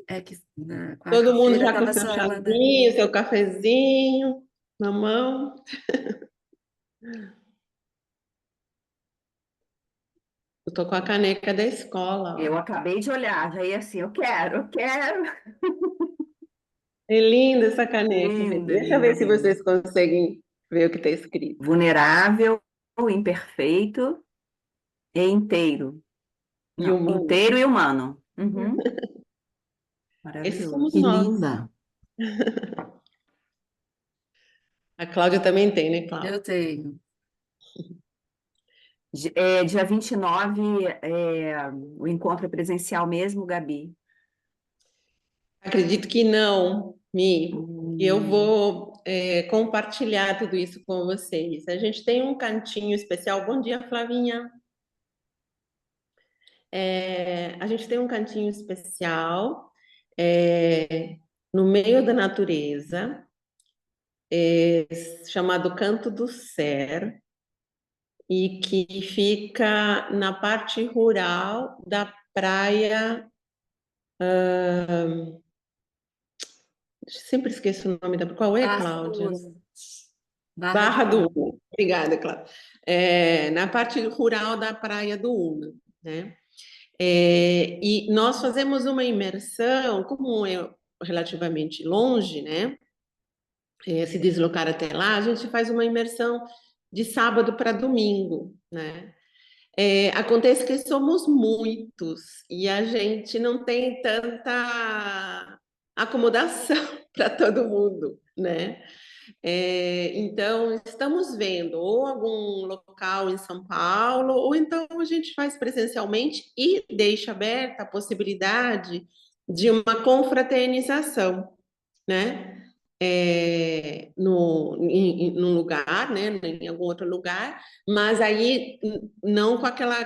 É que na Todo mundo quarta-feira já com estava seu só ela, né? chazinho, seu cafezinho na mão. Eu tô com a caneca da escola, Eu ó. acabei de olhar, já ia assim, eu quero, eu quero. É linda essa caneca, gente. Linda, Deixa eu linda, ver se linda. vocês conseguem ver o que está escrito. Vulnerável, imperfeito e inteiro. E Não, humano. inteiro e humano. Uhum. Esses somos Maravilhoso. Que nós. linda. A Cláudia também tem, né, Cláudia? Eu tenho. Dia 29, o encontro é presencial mesmo, Gabi? Acredito que não, Mi. Eu Hum, vou compartilhar tudo isso com vocês. A gente tem um cantinho especial. Bom dia, Flavinha. A gente tem um cantinho especial no meio da natureza, chamado Canto do Ser, e que fica na parte rural da praia. Sempre esqueço o nome da. Qual é, Barra do Cláudia? Una. Barra do Barra do Una. Una. Obrigada, Cláudia. Na parte rural da praia do Una, né? E nós fazemos uma imersão, como é relativamente longe, né? Se deslocar até lá, a gente faz uma imersão de sábado para domingo, né? Acontece que somos muitos e a gente não tem tanta acomodação para todo mundo, né? Então, estamos vendo ou algum local em São Paulo, ou então a gente faz presencialmente e deixa aberta a possibilidade de uma confraternização, né? Num lugar, né, em algum outro lugar, mas aí não com aquela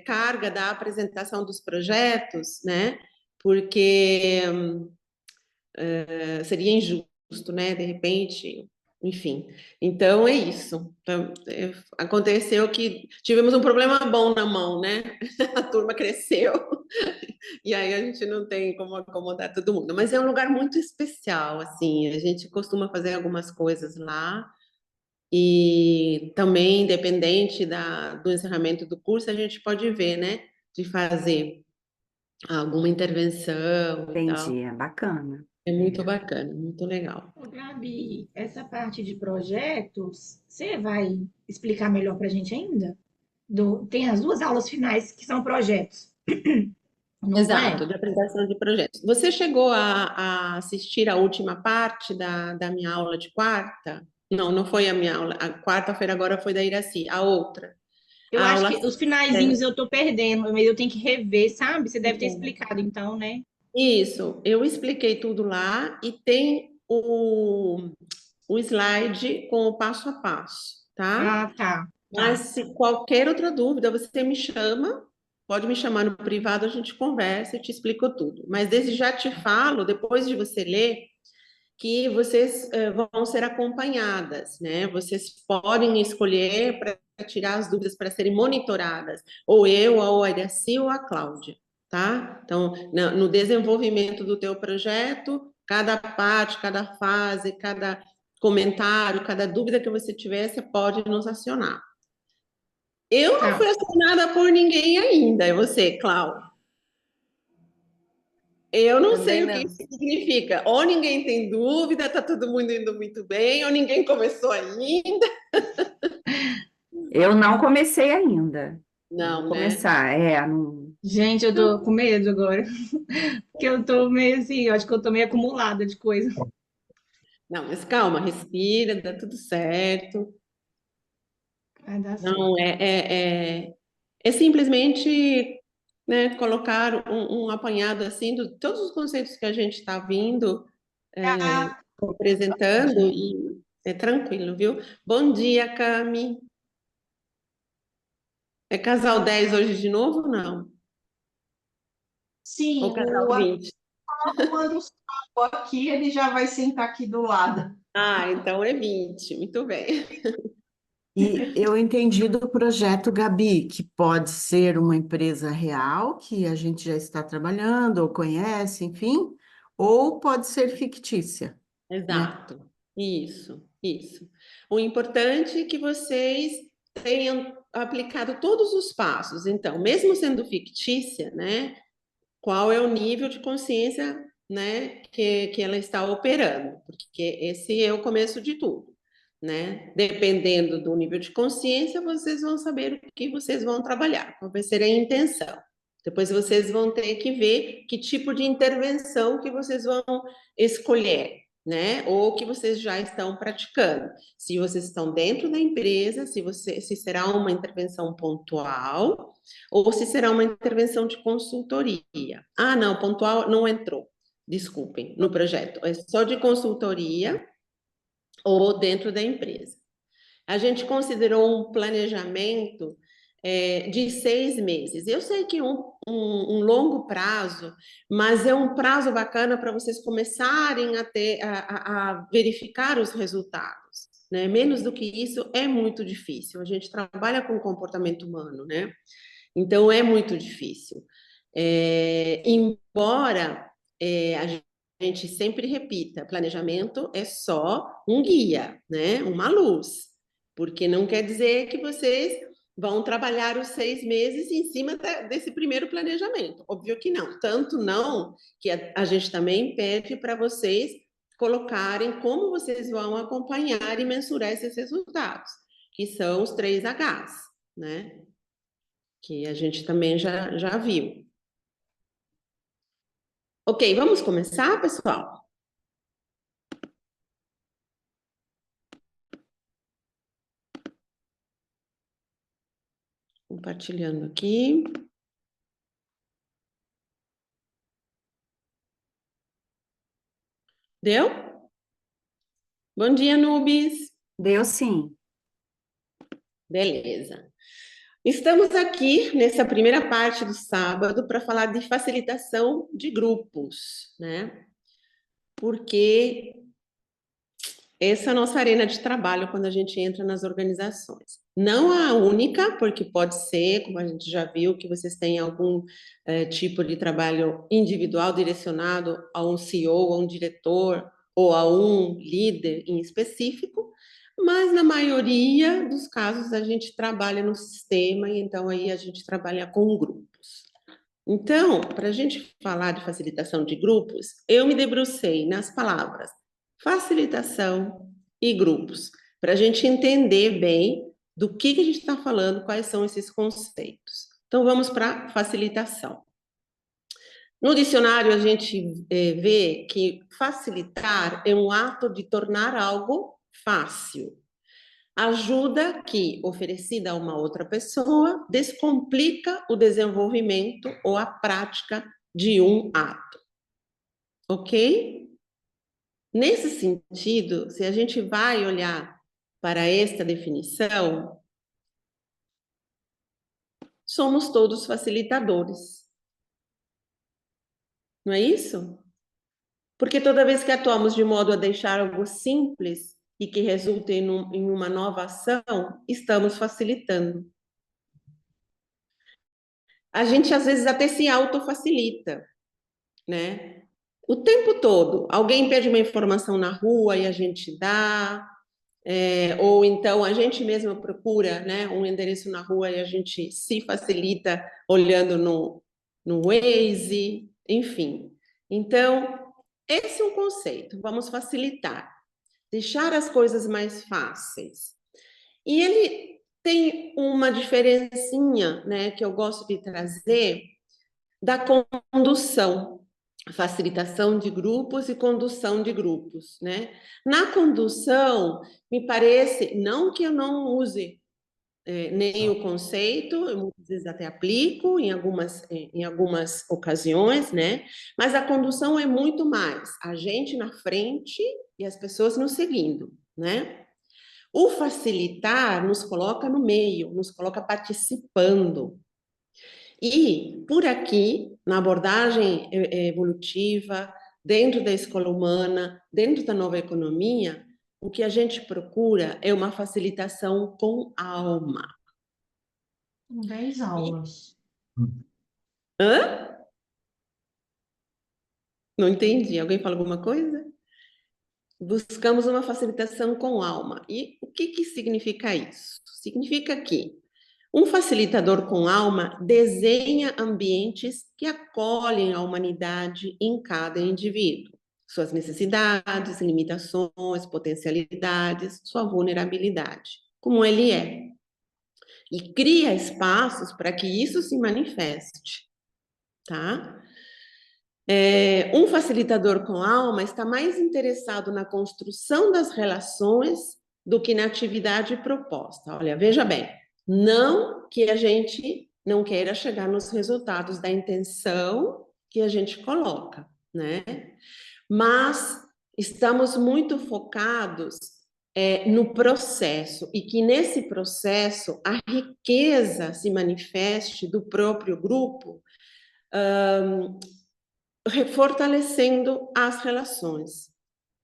carga da apresentação dos projetos, né, porque seria injusto, né, de repente, enfim. Então é isso. Então, aconteceu que tivemos um problema bom na mão, né? A turma cresceu e aí a gente não tem como acomodar todo mundo. Mas é um lugar muito especial, assim. A gente costuma fazer algumas coisas lá e também, independente do encerramento do curso, a gente pode ver, né? De fazer alguma intervenção e Entendi, tal. é bacana. É muito É. bacana, muito legal. Ô, Gabi, essa parte de projetos, você vai explicar melhor para a gente ainda? Tem as duas aulas finais que são projetos, não Exato, é? de apresentação de projetos. Você chegou a assistir a última parte da minha aula de quarta? Não, não foi a minha aula. A quarta-feira agora foi da Iraci, a outra. Eu A acho aula que os é, finalzinhos eu tô perdendo, mas eu tenho que rever, sabe? Você deve ter explicado então, né? isso, eu expliquei tudo lá e tem o slide com o passo a passo, tá? Ah, tá, Mas tá. se qualquer outra dúvida, você me chama, pode me chamar no privado, a gente conversa e te explico tudo. Mas desde já te falo, depois de você ler, que vocês vão ser acompanhadas, né? Vocês podem escolher para tirar as dúvidas para serem monitoradas, ou eu, ou a Iraci, ou a Cláudia, tá? Então, no desenvolvimento do teu projeto, cada parte, cada fase, cada comentário, cada dúvida que você tiver, você pode nos acionar. Eu não fui Tá. acionada por ninguém ainda, é você, Cláudia. Eu não Também sei o que não. isso significa. Ou ninguém tem dúvida, está todo mundo indo muito bem, ou ninguém começou ainda. Eu não comecei ainda. Eu vou Não, né? começar. Não... Gente, eu tô com medo agora, porque eu tô meio assim, eu acho que eu tô meio acumulada de coisa. Não, mas calma, respira, dá tudo certo. Vai dar Não, certo. é simplesmente, né, colocar um apanhado assim de todos os conceitos que a gente está vindo apresentando e é tranquilo, viu? Bom dia, Cami. É casal 10 hoje de novo ou não? Ou Sim, casal o Arthur 20? tá tomando sol aqui, ele já vai sentar aqui do lado. Ah, então é 20. Muito bem. E eu entendi do projeto Gabi, que pode ser uma empresa real, que a gente já está trabalhando ou conhece, enfim, ou pode ser fictícia, né? Exato, isso. O importante é que vocês tenham aplicado todos os passos. Então, mesmo sendo fictícia, né, qual é o nível de consciência, né, que ela está operando? Porque esse é o começo de tudo, né? Dependendo do nível de consciência, vocês vão saber o que vocês vão trabalhar, qual vai ser a intenção. Depois vocês vão ter que ver que tipo de intervenção que vocês vão escolher, né? Ou que vocês já estão praticando. Se vocês estão dentro da empresa, se será uma intervenção pontual ou se será uma intervenção de consultoria. Ah, não, pontual não entrou. Desculpem, no projeto. É só de consultoria ou dentro da empresa. A gente considerou um planejamento de 6 meses. Eu sei que um longo prazo, mas é um prazo bacana para vocês começarem a verificar os resultados. Né? Menos do que isso é muito difícil. A gente trabalha com comportamento humano, né? Então é muito difícil. Embora a gente sempre repita, planejamento é só um guia, né? Uma luz, porque não quer dizer que vocês vão trabalhar os 6 meses em cima desse primeiro planejamento. Óbvio que não. Tanto não que a gente também pede para vocês colocarem como vocês vão acompanhar e mensurar esses resultados, que são os 3Hs, né? Que a gente também já viu. Ok, vamos começar, pessoal? Compartilhando aqui. Deu? Bom dia, Nubes. Deu sim. Beleza. Estamos aqui nessa primeira parte do sábado para falar de facilitação de grupos, né? Porque essa é a nossa arena de trabalho quando a gente entra nas organizações. Não a única, porque pode ser, como a gente já viu, que vocês têm algum tipo de trabalho individual direcionado a um CEO, a um diretor ou a um líder em específico, mas na maioria dos casos a gente trabalha no sistema e então aí a gente trabalha com grupos. Então, para a gente falar de facilitação de grupos, eu me debrucei nas palavras facilitação e grupos, para a gente entender bem do que a gente está falando, quais são esses conceitos. Então, vamos para facilitação. No dicionário, a gente vê que facilitar é um ato de tornar algo fácil. Ajuda que, oferecida a uma outra pessoa, descomplica o desenvolvimento ou a prática de um ato. Ok? Nesse sentido, se a gente vai olhar para esta definição, somos todos facilitadores. Não é isso? Porque toda vez que atuamos de modo a deixar algo simples e que resulte em uma nova ação, estamos facilitando. A gente às vezes até se autofacilita, né? O tempo todo. Alguém pede uma informação na rua e a gente dá, ou então a gente mesma procura, né, um endereço na rua e a gente se facilita olhando no Waze, enfim. Então, esse é um conceito, vamos facilitar, deixar as coisas mais fáceis. E ele tem uma diferencinha, né, que eu gosto de trazer da condução, facilitação de grupos e condução de grupos, né? Na condução, me parece, não que eu não use nem o conceito, eu muitas vezes até aplico em algumas ocasiões, né? Mas a condução é muito mais a gente na frente e as pessoas nos seguindo, né? O facilitar nos coloca no meio, nos coloca participando. E por aqui, na abordagem evolutiva, dentro da escola humana, dentro da nova economia, o que a gente procura é uma facilitação com alma. São 10 aulas. Hã? Não entendi. Alguém fala alguma coisa? Buscamos uma facilitação com alma. E o que que significa isso? Significa que um facilitador com alma desenha ambientes que acolhem a humanidade em cada indivíduo, suas necessidades, limitações, potencialidades, sua vulnerabilidade, como ele é. E cria espaços para que isso se manifeste, tá? Um facilitador com alma está mais interessado na construção das relações do que na atividade proposta. Olha, veja bem, não que a gente não queira chegar nos resultados da intenção que a gente coloca, né? Mas estamos muito focados no processo e que nesse processo a riqueza se manifeste do próprio grupo, fortalecendo as relações.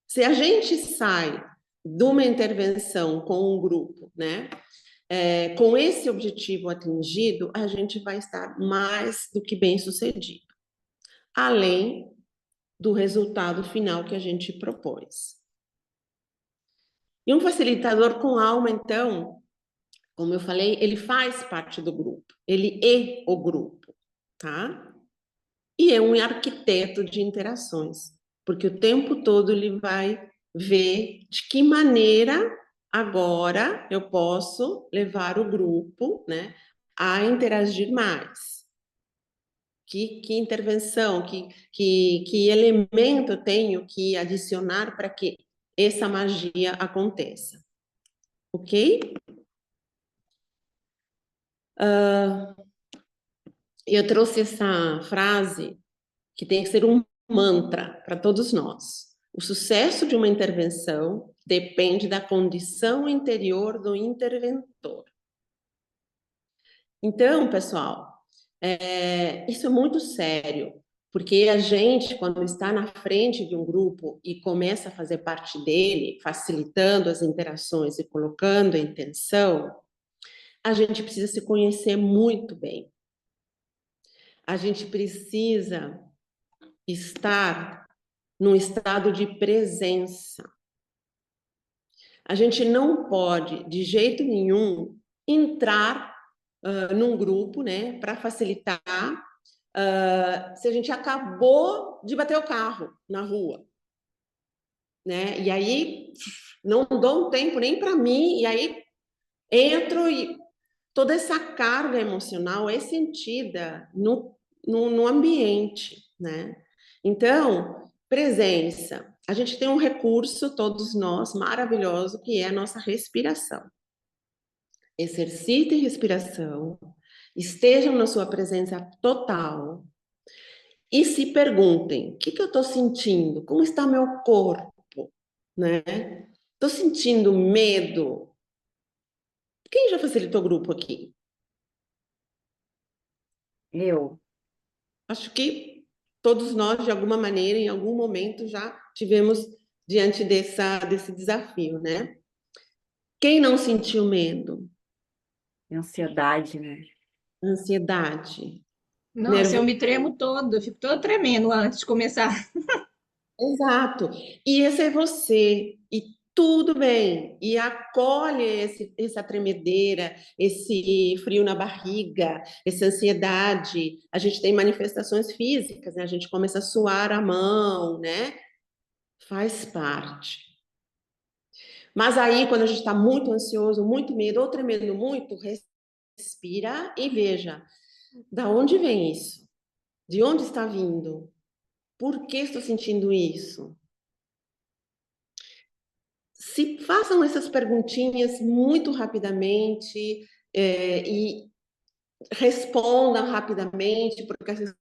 Se a gente sai de uma intervenção com um grupo, né, com esse objetivo atingido, a gente vai estar mais do que bem sucedido, além do resultado final que a gente propôs. E um facilitador com alma, então, como eu falei, ele faz parte do grupo, ele é o grupo, tá? E é um arquiteto de interações, porque o tempo todo ele vai ver de que maneira agora eu posso levar o grupo, né, a interagir mais. Que intervenção, que elemento eu tenho que adicionar para que essa magia aconteça. Ok? Eu trouxe essa frase que tem que ser um mantra para todos nós. O sucesso de uma intervenção depende da condição interior do interventor. Então, pessoal, isso é muito sério, porque a gente, quando está na frente de um grupo e começa a fazer parte dele, facilitando as interações e colocando a intenção, a gente precisa se conhecer muito bem. A gente precisa estar num estado de presença. A gente não pode, de jeito nenhum, entrar num grupo, né, para facilitar, se a gente acabou de bater o carro na rua, né? E aí não dou um tempo nem para mim, e aí entro e toda essa carga emocional é sentida no ambiente, né? Então, presença. A gente tem um recurso, todos nós, maravilhoso, que é a nossa respiração. Exercitem respiração, estejam na sua presença total e se perguntem: o que eu estou sentindo? Como está meu corpo? Né? Estou sentindo medo? Quem já facilitou grupo aqui? Eu. Acho que todos nós, de alguma maneira, em algum momento, já tivemos diante desse desafio, né? Quem não sentiu medo? Ansiedade, né? Ansiedade. Nossa, eu me tremo toda, eu fico toda tremendo antes de começar. Exato. E esse é você. E tudo bem. E acolhe essa tremedeira, esse frio na barriga, essa ansiedade. A gente tem manifestações físicas, né? A gente começa a suar a mão, né? Faz parte. Mas aí, quando a gente está muito ansioso, muito medo, ou tremendo muito, respira e veja, da onde vem isso? De onde está vindo? Por que estou sentindo isso? Se façam essas perguntinhas muito rapidamente e respondam rapidamente, porque as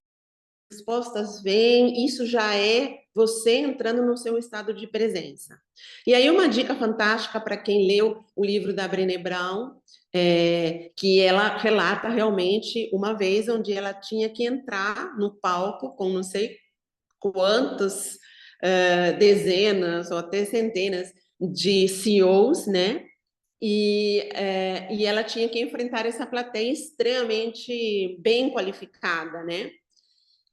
respostas vêm, isso já é você entrando no seu estado de presença. E aí uma dica fantástica para quem leu o livro da Brené Brown, que ela relata realmente uma vez onde ela tinha que entrar no palco com não sei quantas dezenas ou até centenas de CEOs, né? E ela tinha que enfrentar essa plateia extremamente bem qualificada, né?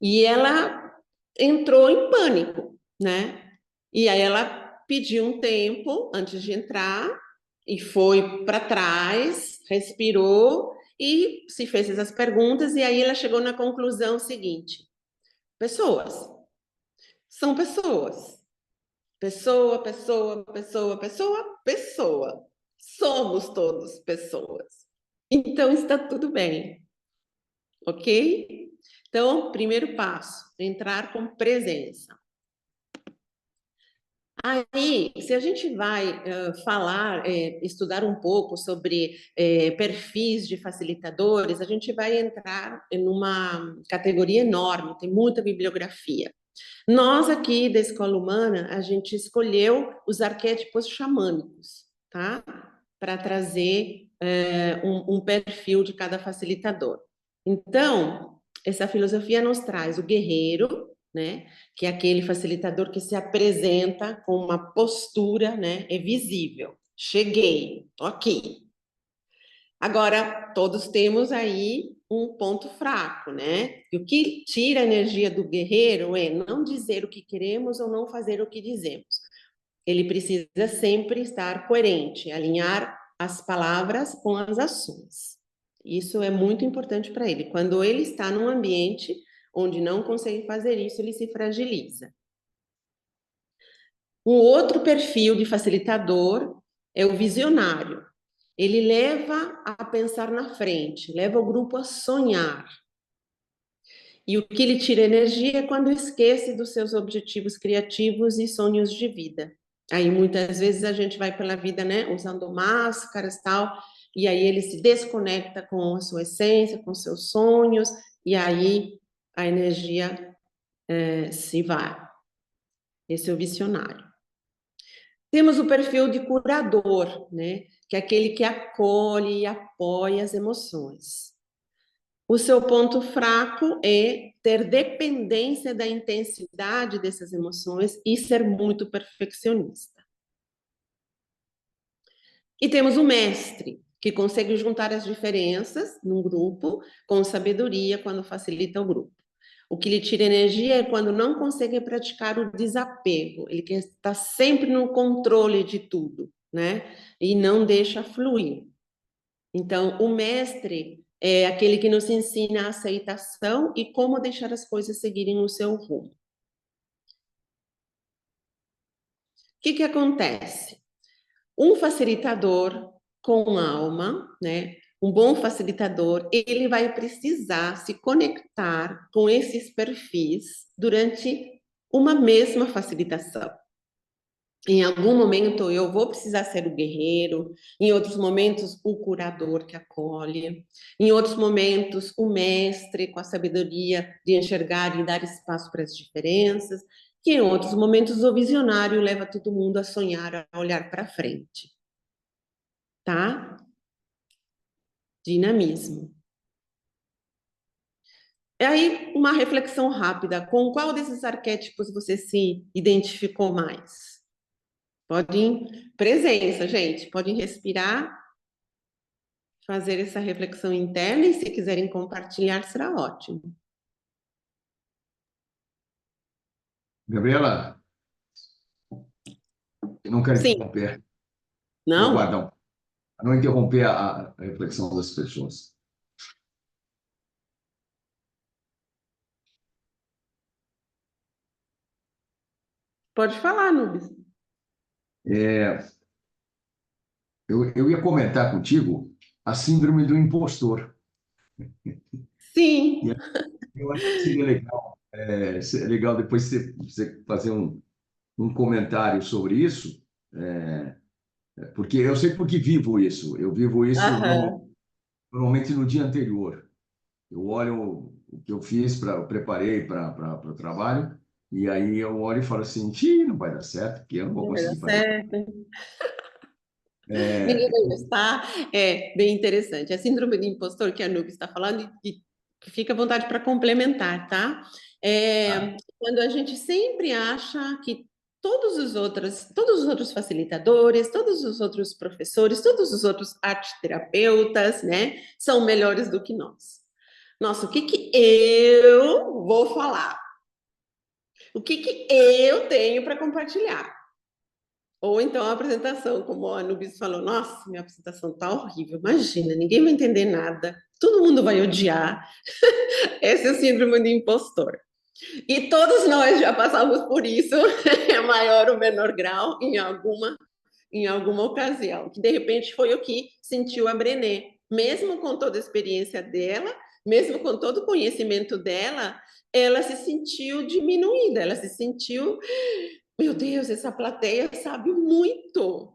E ela entrou em pânico, né? E aí ela pediu um tempo antes de entrar e foi para trás, respirou e se fez essas perguntas, e aí ela chegou na conclusão seguinte: pessoas são pessoas. Pessoa, pessoa, pessoa, pessoa, pessoa. Somos todos pessoas. Então está tudo bem, ok? Então, primeiro passo, entrar com presença. Aí, se a gente vai falar, estudar um pouco sobre perfis de facilitadores, a gente vai entrar em uma categoria enorme, tem muita bibliografia. Nós aqui da Escola Humana, a gente escolheu os arquétipos xamânicos, tá? Para trazer um perfil de cada facilitador. Então, essa filosofia nos traz o guerreiro, né? Que é aquele facilitador que se apresenta com uma postura, né? É visível. Cheguei, tô aqui. Agora, todos temos aí um ponto fraco, né? E o que tira a energia do guerreiro é não dizer o que queremos ou não fazer o que dizemos. Ele precisa sempre estar coerente, alinhar as palavras com as ações. Isso é muito importante para ele. Quando ele está num ambiente onde não consegue fazer isso, ele se fragiliza. Um outro perfil de facilitador é o visionário. Ele leva a pensar na frente, leva o grupo a sonhar. E o que lhe tira energia é quando esquece dos seus objetivos criativos e sonhos de vida. Aí muitas vezes a gente vai pela vida, né, usando máscaras e tal, e aí ele se desconecta com a sua essência, com seus sonhos, e aí a energia se vai. Esse é o visionário. Temos o perfil de curador, né, que é aquele que acolhe e apoia as emoções. O seu ponto fraco é ter dependência da intensidade dessas emoções e ser muito perfeccionista. E temos o mestre, que consegue juntar as diferenças num grupo com sabedoria quando facilita o grupo. O que lhe tira energia é quando não consegue praticar o desapego. Ele quer estar sempre no controle de tudo, né? E não deixa fluir. Então, o mestre é aquele que nos ensina a aceitação e como deixar as coisas seguirem o seu rumo. O que acontece? Um facilitador com alma, né? Um bom facilitador, ele vai precisar se conectar com esses perfis durante uma mesma facilitação. Em algum momento eu vou precisar ser o guerreiro, em outros momentos o curador que acolhe, em outros momentos o mestre com a sabedoria de enxergar e dar espaço para as diferenças, e em outros momentos o visionário leva todo mundo a sonhar, a olhar para frente. Tá? Dinamismo. E aí, uma reflexão rápida. Com qual desses arquétipos você se identificou mais? Podem, presença, gente. Podem respirar, fazer essa reflexão interna e se quiserem compartilhar, será ótimo. Gabriela, eu não quero Sim. interromper. Não? Vou guardar não interromper a reflexão das pessoas. Pode falar, Nubes. Eu ia comentar contigo a síndrome do impostor. Sim. Eu acho que seria legal depois você fazer um comentário sobre isso, porque eu sei porque vivo isso. Eu vivo isso normalmente no dia anterior. Eu olho o que eu fiz, eu preparei para o trabalho, e aí eu olho e falo assim, não vai dar certo, porque eu não vou Não vai dar conseguir fazer. certo. Ninguém vai gostar. É bem interessante. A síndrome do impostor que a Nubes está falando, e fica à vontade para complementar, tá? Quando a gente sempre acha que todos os outros facilitadores, todos os outros professores, todos os outros arteterapeutas, né, são melhores do que nós. Nossa, o que que eu vou falar? O que que eu tenho para compartilhar? Ou então a apresentação, como a Anubis falou, nossa, minha apresentação tá horrível, imagina, ninguém vai entender nada, todo mundo vai odiar. Esse é o síndrome do impostor. E todos nós já passamos por isso, maior ou menor grau, em alguma ocasião, que de repente foi o que sentiu a Brené. Mesmo com toda a experiência dela, mesmo com todo o conhecimento dela, ela se sentiu diminuída, ela se sentiu, meu Deus, essa plateia sabe muito. O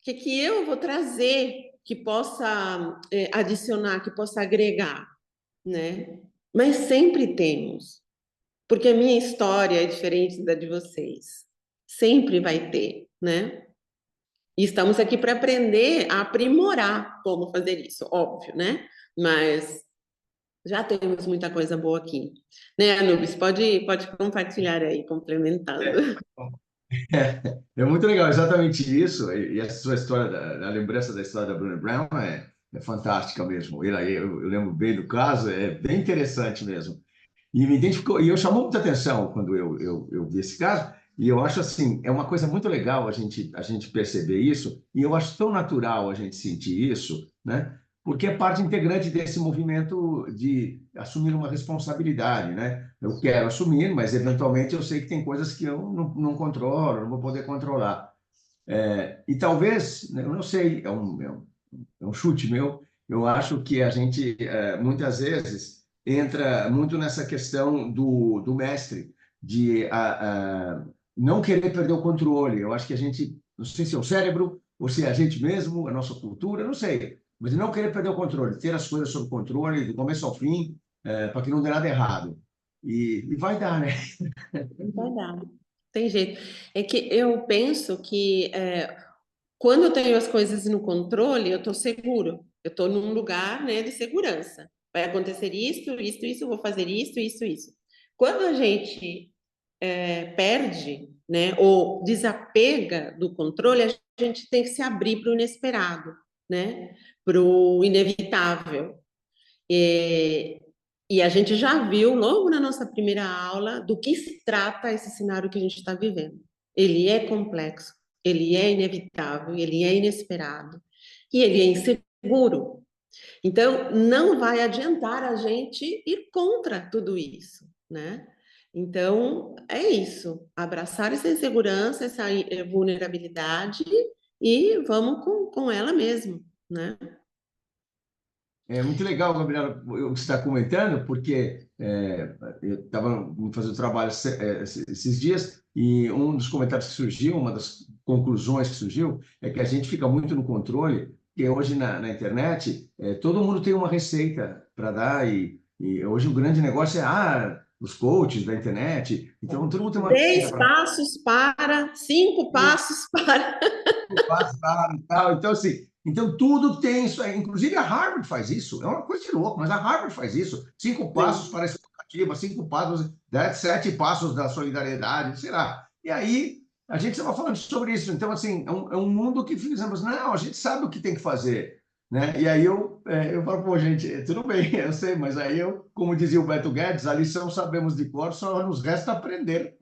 que eu vou trazer que possa adicionar, que possa agregar, né? Mas sempre temos. Porque a minha história é diferente da de vocês. Sempre vai ter, né? E estamos aqui para aprender a aprimorar como fazer isso, óbvio, né? Mas já temos muita coisa boa aqui. Né, Anubis? Pode compartilhar aí, complementando. É muito legal, exatamente isso. E essa sua história, a lembrança da história da Brené Brown é fantástica mesmo. Eu lembro bem do caso, é bem interessante mesmo. E me identificou, e eu chamou muita atenção quando eu vi esse caso, e eu acho assim, é uma coisa muito legal a gente perceber isso, e eu acho tão natural a gente sentir isso, né? Porque é parte integrante desse movimento de assumir uma responsabilidade, né? Eu quero assumir, mas eventualmente eu sei que tem coisas que eu não controlo, não vou poder controlar. E talvez, né, eu não sei, é um chute meu, eu acho que a gente, muitas vezes, entra muito nessa questão do mestre, de não querer perder o controle. Eu acho que a gente, não sei se é o cérebro, ou se é a gente mesmo, a nossa cultura, não sei, mas não querer perder o controle, ter as coisas sob controle, do começo ao fim, para que não dê nada errado. E vai dar, né? Vai dar. Tem jeito. É que eu penso que quando eu tenho as coisas no controle, eu estou seguro. Eu estou num lugar, né, de segurança. Vai acontecer isso, eu vou fazer isso. Quando a gente perde, né, ou desapega do controle, a gente tem que se abrir para o inesperado, né, para o inevitável. E a gente já viu logo na nossa primeira aula do que se trata esse cenário que a gente está vivendo. Ele é complexo, ele é inevitável, ele é inesperado e ele é inseguro. Então, não vai adiantar a gente ir contra tudo isso, né? Então, é isso. Abraçar essa insegurança, essa vulnerabilidade e vamos com ela mesmo, né? É muito legal, Gabriela, o que você está comentando, porque eu estava fazendo trabalho esses dias e um dos comentários que surgiu, uma das conclusões que surgiu, é que a gente fica muito no controle, porque hoje na internet todo mundo tem uma receita para dar e hoje o grande negócio é os coaches da internet, então todo mundo tem uma 10 receita para passos para, 5 passos para. e tal. Então, assim, então tudo tem isso aí. Inclusive a Harvard faz isso. É uma coisa de louco, mas a Harvard faz isso. 5 passos para a expectativa, 5 passos, 7 passos da solidariedade, sei lá. E aí a gente estava falando sobre isso. Então, assim, é um mundo que fizemos. Não, a gente sabe o que tem que fazer. Né? E aí eu falo, pô, gente, tudo bem, eu sei, mas aí como dizia o Beto Guedes, a lição sabemos de cor, só nos resta aprender.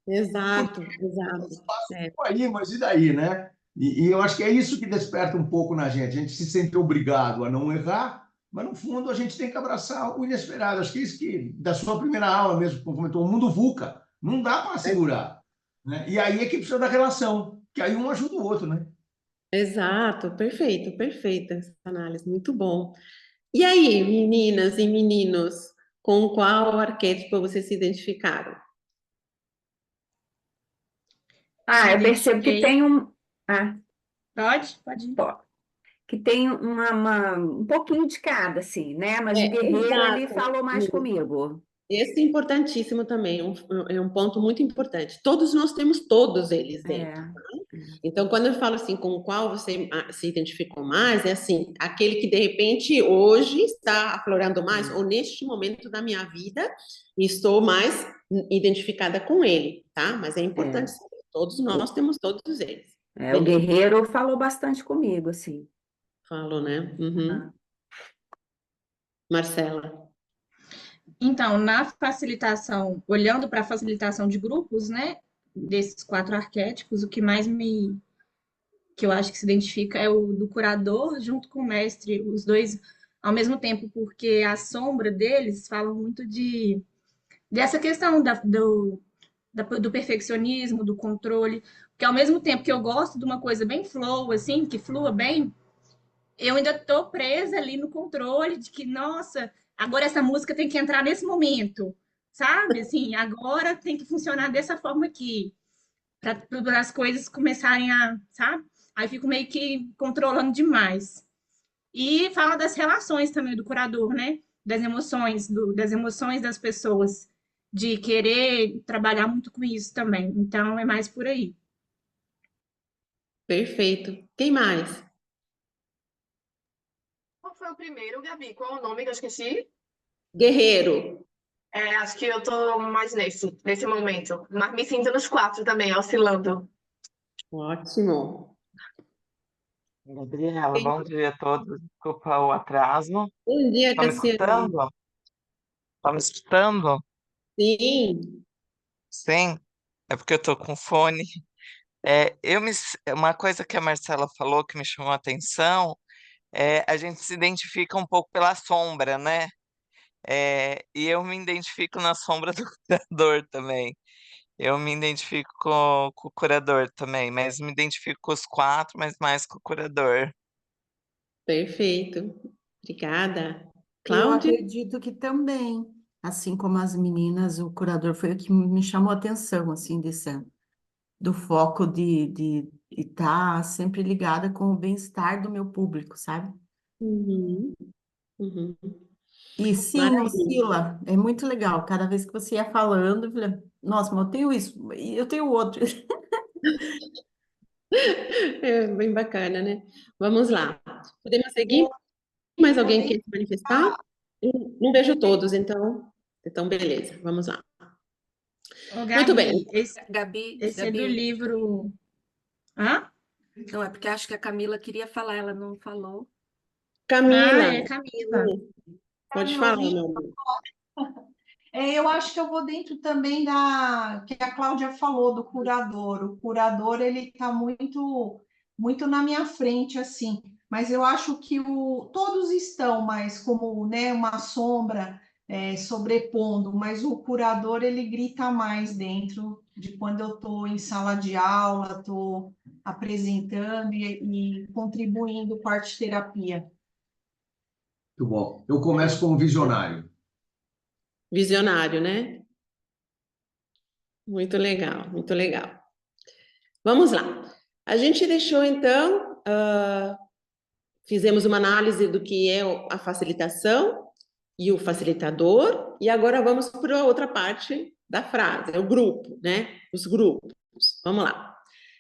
Exato. Aí, mas e daí, né? E eu acho que é isso que desperta um pouco na gente. A gente se sente obrigado a não errar, mas no fundo a gente tem que abraçar o inesperado. Acho que é isso que, da sua primeira aula mesmo, como comentou, o mundo VUCA. Não dá para segurar. Né? E aí é que precisa da relação, que aí um ajuda o outro, né? Exato, perfeita essa análise, muito bom. E aí, meninas e meninos, com qual arquétipo vocês se identificaram? Eu percebo que tem um. Pode ir. Que tem um pouquinho de cada, assim, né? Mas o guerreiro, ele Exato. falou mais comigo. Esse é importantíssimo também, é um ponto muito importante. Todos nós temos todos eles dentro. Então, quando eu falo assim, com qual você se identificou mais, é assim, aquele que de repente hoje está aflorando mais, ou neste momento da minha vida estou mais identificada com ele, tá? Mas é importante saber, todos nós temos todos eles. O guerreiro falou bastante comigo, assim. Falou, né? Uhum. Marcela. Então, na facilitação, olhando para a facilitação de grupos, né, desses 4 arquétipos, o que mais que eu acho que se identifica é o do curador junto com o mestre, os dois ao mesmo tempo, porque a sombra deles fala muito dessa questão do perfeccionismo, do controle, porque ao mesmo tempo que eu gosto de uma coisa bem flow, assim, que flua bem, eu ainda tô presa ali no controle de que, nossa, agora essa música tem que entrar nesse momento, sabe? Assim, agora tem que funcionar dessa forma aqui, para as coisas começarem a, sabe? Aí fico meio que controlando demais. E fala das relações também do curador, né? Das emoções das pessoas, de querer trabalhar muito com isso também. Então, é mais por aí. Perfeito. Quem mais? Qual foi o primeiro, Gabi? Qual é o nome que eu esqueci? Guerreiro. Acho que eu tô mais nesse momento. Mas me sinto nos 4 também, oscilando. Ótimo. Gabriela, bom dia a todos. Desculpa o atraso. Bom dia, Estão me Cassiano. escutando? Estão me escutando? Sim. Sim, é porque eu tô com fone. Uma coisa que a Marcela falou que me chamou a atenção a gente se identifica um pouco pela sombra, né? E eu me identifico na sombra do curador também. Eu me identifico com o curador também, mas me identifico com os 4, mas mais com o curador. Perfeito. Obrigada. Eu Cláudia? acredito que também, assim como as meninas, o curador foi o que me chamou a atenção, assim, do foco de estar sempre ligada com o bem-estar do meu público, sabe? Uhum. Uhum. E sim, Maravilha. oscila, é muito legal. Cada vez que você ia falando, eu falei, nossa, mas eu tenho isso, e eu tenho outro. É bem bacana, né? Vamos lá. Podemos seguir? Mais alguém quer se manifestar? Eu não vejo todos, então beleza, vamos lá. Ô, Muito bem. Gabi, Gabi, esse é do livro. Hã? não, é porque acho que a Camila queria falar, ela não falou. Camila, É Camila. pode me falar, ouvindo? meu amor. Eu acho que eu vou dentro também da que a Cláudia falou do curador. O curador ele está muito na minha frente assim, mas eu acho que todos estão mais como, né, uma sombra sobrepondo, mas o curador ele grita mais dentro de quando eu estou em sala de aula, estou apresentando e contribuindo com a arte terapia. Muito bom. Eu começo como visionário. Visionário, né? Muito legal, muito legal. Vamos lá. A gente deixou, então, fizemos uma análise do que é a facilitação e o facilitador, e agora vamos para a outra parte da frase, é o grupo, né? Os grupos. Vamos lá.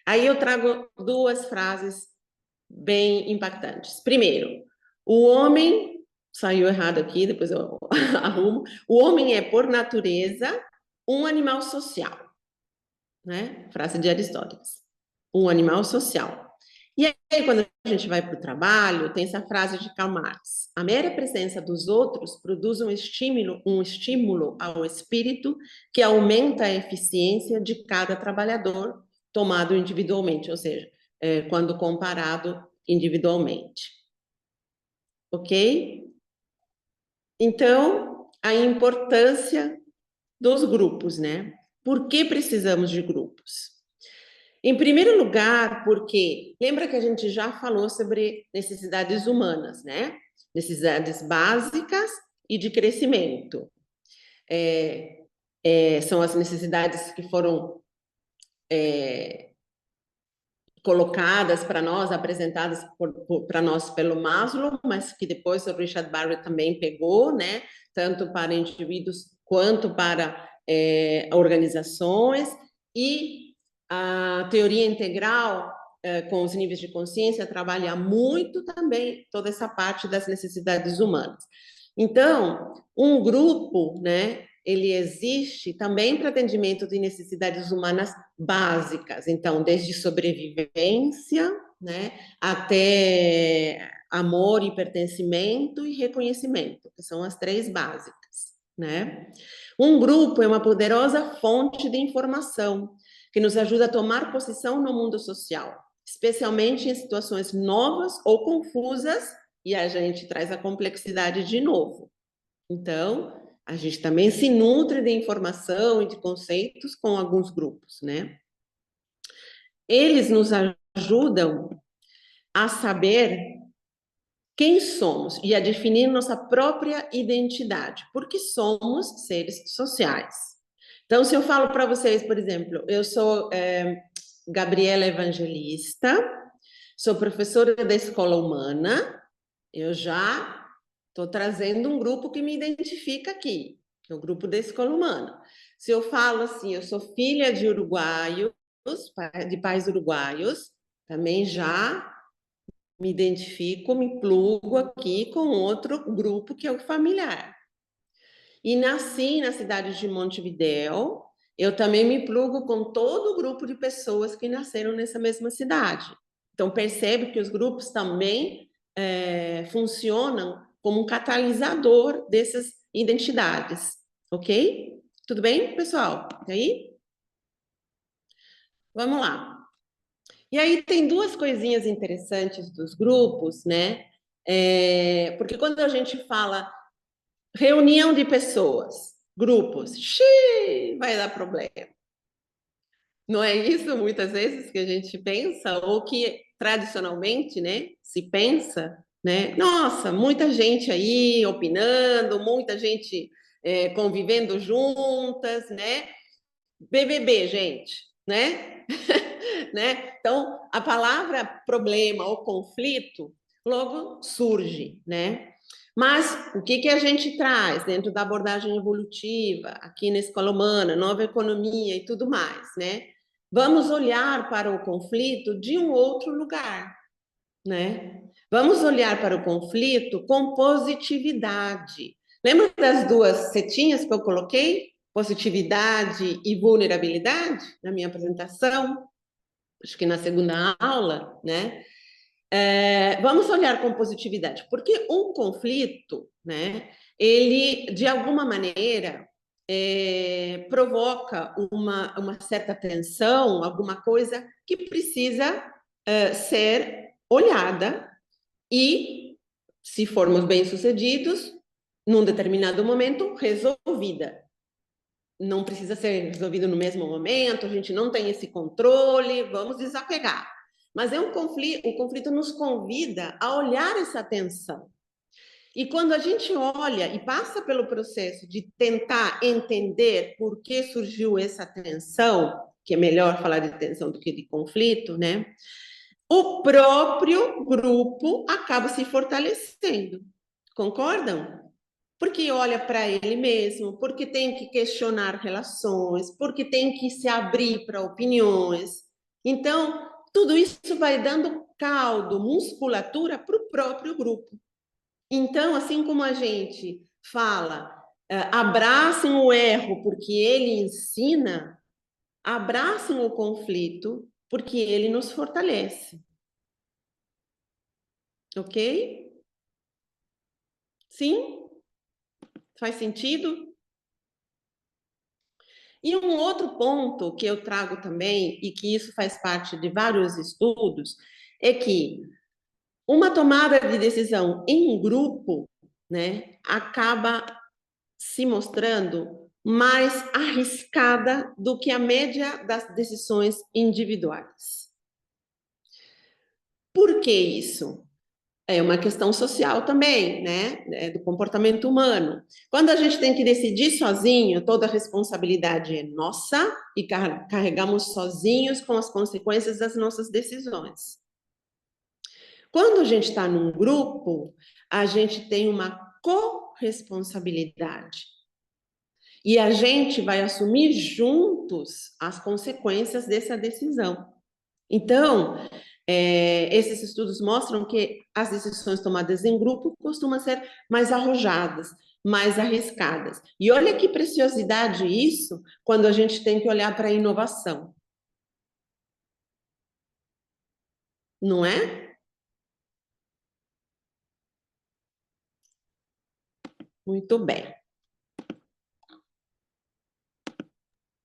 Aí eu trago 2 frases bem impactantes. Primeiro, o homem, saiu errado aqui, depois eu arrumo. O homem é, por natureza, um animal social, né? Frase de Aristóteles. Um animal social. E aí, quando a gente vai para o trabalho, tem essa frase de Karl Marx: a mera presença dos outros produz um estímulo ao espírito que aumenta a eficiência de cada trabalhador tomado individualmente, ou seja, quando comparado individualmente. Ok? Então, a importância dos grupos, né? Por que precisamos de grupos? Em primeiro lugar, porque lembra que a gente já falou sobre necessidades humanas, né? Necessidades básicas e de crescimento. São as necessidades que foram colocadas para nós, apresentadas para nós pelo Maslow, mas que depois o Richard Barrett também pegou, né? Tanto para indivíduos quanto para organizações, e A teoria integral, com os níveis de consciência, trabalha muito também toda essa parte das necessidades humanas. Então, um grupo, né, ele existe também para atendimento de necessidades humanas básicas. Então, desde sobrevivência, né, até amor e pertencimento e reconhecimento, que são as 3 básicas, né? Um grupo é uma poderosa fonte de informação que nos ajuda a tomar posição no mundo social, especialmente em situações novas ou confusas, e a gente traz a complexidade de novo. Então, a gente também se nutre de informação e de conceitos com alguns grupos, né? Eles nos ajudam a saber quem somos e a definir nossa própria identidade, porque somos seres sociais. Então, se eu falo para vocês, por exemplo, eu sou Gabriela Evangelista, sou professora da Escola Humana, eu já estou trazendo um grupo que me identifica aqui, que é o grupo da Escola Humana. Se eu falo assim, eu sou filha de uruguaios, de pais uruguaios, também já me identifico, me plugo aqui com outro grupo que é o familiar. E nasci na cidade de Montevidéu, eu também me plugo com todo o grupo de pessoas que nasceram nessa mesma cidade. Então, percebe que os grupos também funcionam como um catalisador dessas identidades, ok? Tudo bem, pessoal? E aí? Vamos lá. E aí tem 2 coisinhas interessantes dos grupos, né? Porque quando a gente fala reunião de pessoas, grupos, vai dar problema. Não é isso muitas vezes que a gente pensa, ou que tradicionalmente, né, se pensa, né? Nossa, muita gente aí opinando, muita gente convivendo juntas, né? BBB, gente, né? Né? Então, a palavra problema ou conflito logo surge, né? Mas o que a gente traz dentro da abordagem evolutiva, aqui na Escola Humana, nova economia e tudo mais, né? Vamos olhar para o conflito de um outro lugar, né? Vamos olhar para o conflito com positividade. Lembra das 2 setinhas que eu coloquei? Positividade e vulnerabilidade na minha apresentação? Acho que na segunda aula, né? Vamos olhar com positividade, porque um conflito, né? Ele, de alguma maneira, provoca uma certa tensão, alguma coisa que precisa ser olhada e, se formos bem-sucedidos, num determinado momento, resolvida. Não precisa ser resolvido no mesmo momento, a gente não tem esse controle, vamos desapegar. Mas o conflito nos convida a olhar essa tensão. E quando a gente olha e passa pelo processo de tentar entender por que surgiu essa tensão, que é melhor falar de tensão do que de conflito, né? O próprio grupo acaba se fortalecendo. Concordam? Porque olha para ele mesmo, porque tem que questionar relações, porque tem que se abrir para opiniões. Então, tudo isso vai dando caldo, musculatura para o próprio grupo. Então, assim como a gente fala, abracem o erro porque ele ensina, abracem o conflito porque ele nos fortalece. Ok? Sim? Faz sentido? E um outro ponto que eu trago também, e que isso faz parte de vários estudos, é que uma tomada de decisão em grupo, né, acaba se mostrando mais arriscada do que a média das decisões individuais. Por que isso? É uma questão social também, né? Do comportamento humano. Quando a gente tem que decidir sozinho, toda a responsabilidade é nossa e carregamos sozinhos com as consequências das nossas decisões. Quando a gente está num grupo, a gente tem uma corresponsabilidade. E a gente vai assumir juntos as consequências dessa decisão. Então, esses estudos mostram que as decisões tomadas em grupo costumam ser mais arrojadas, mais arriscadas. E olha que preciosidade isso quando a gente tem que olhar para a inovação, não é? Muito bem.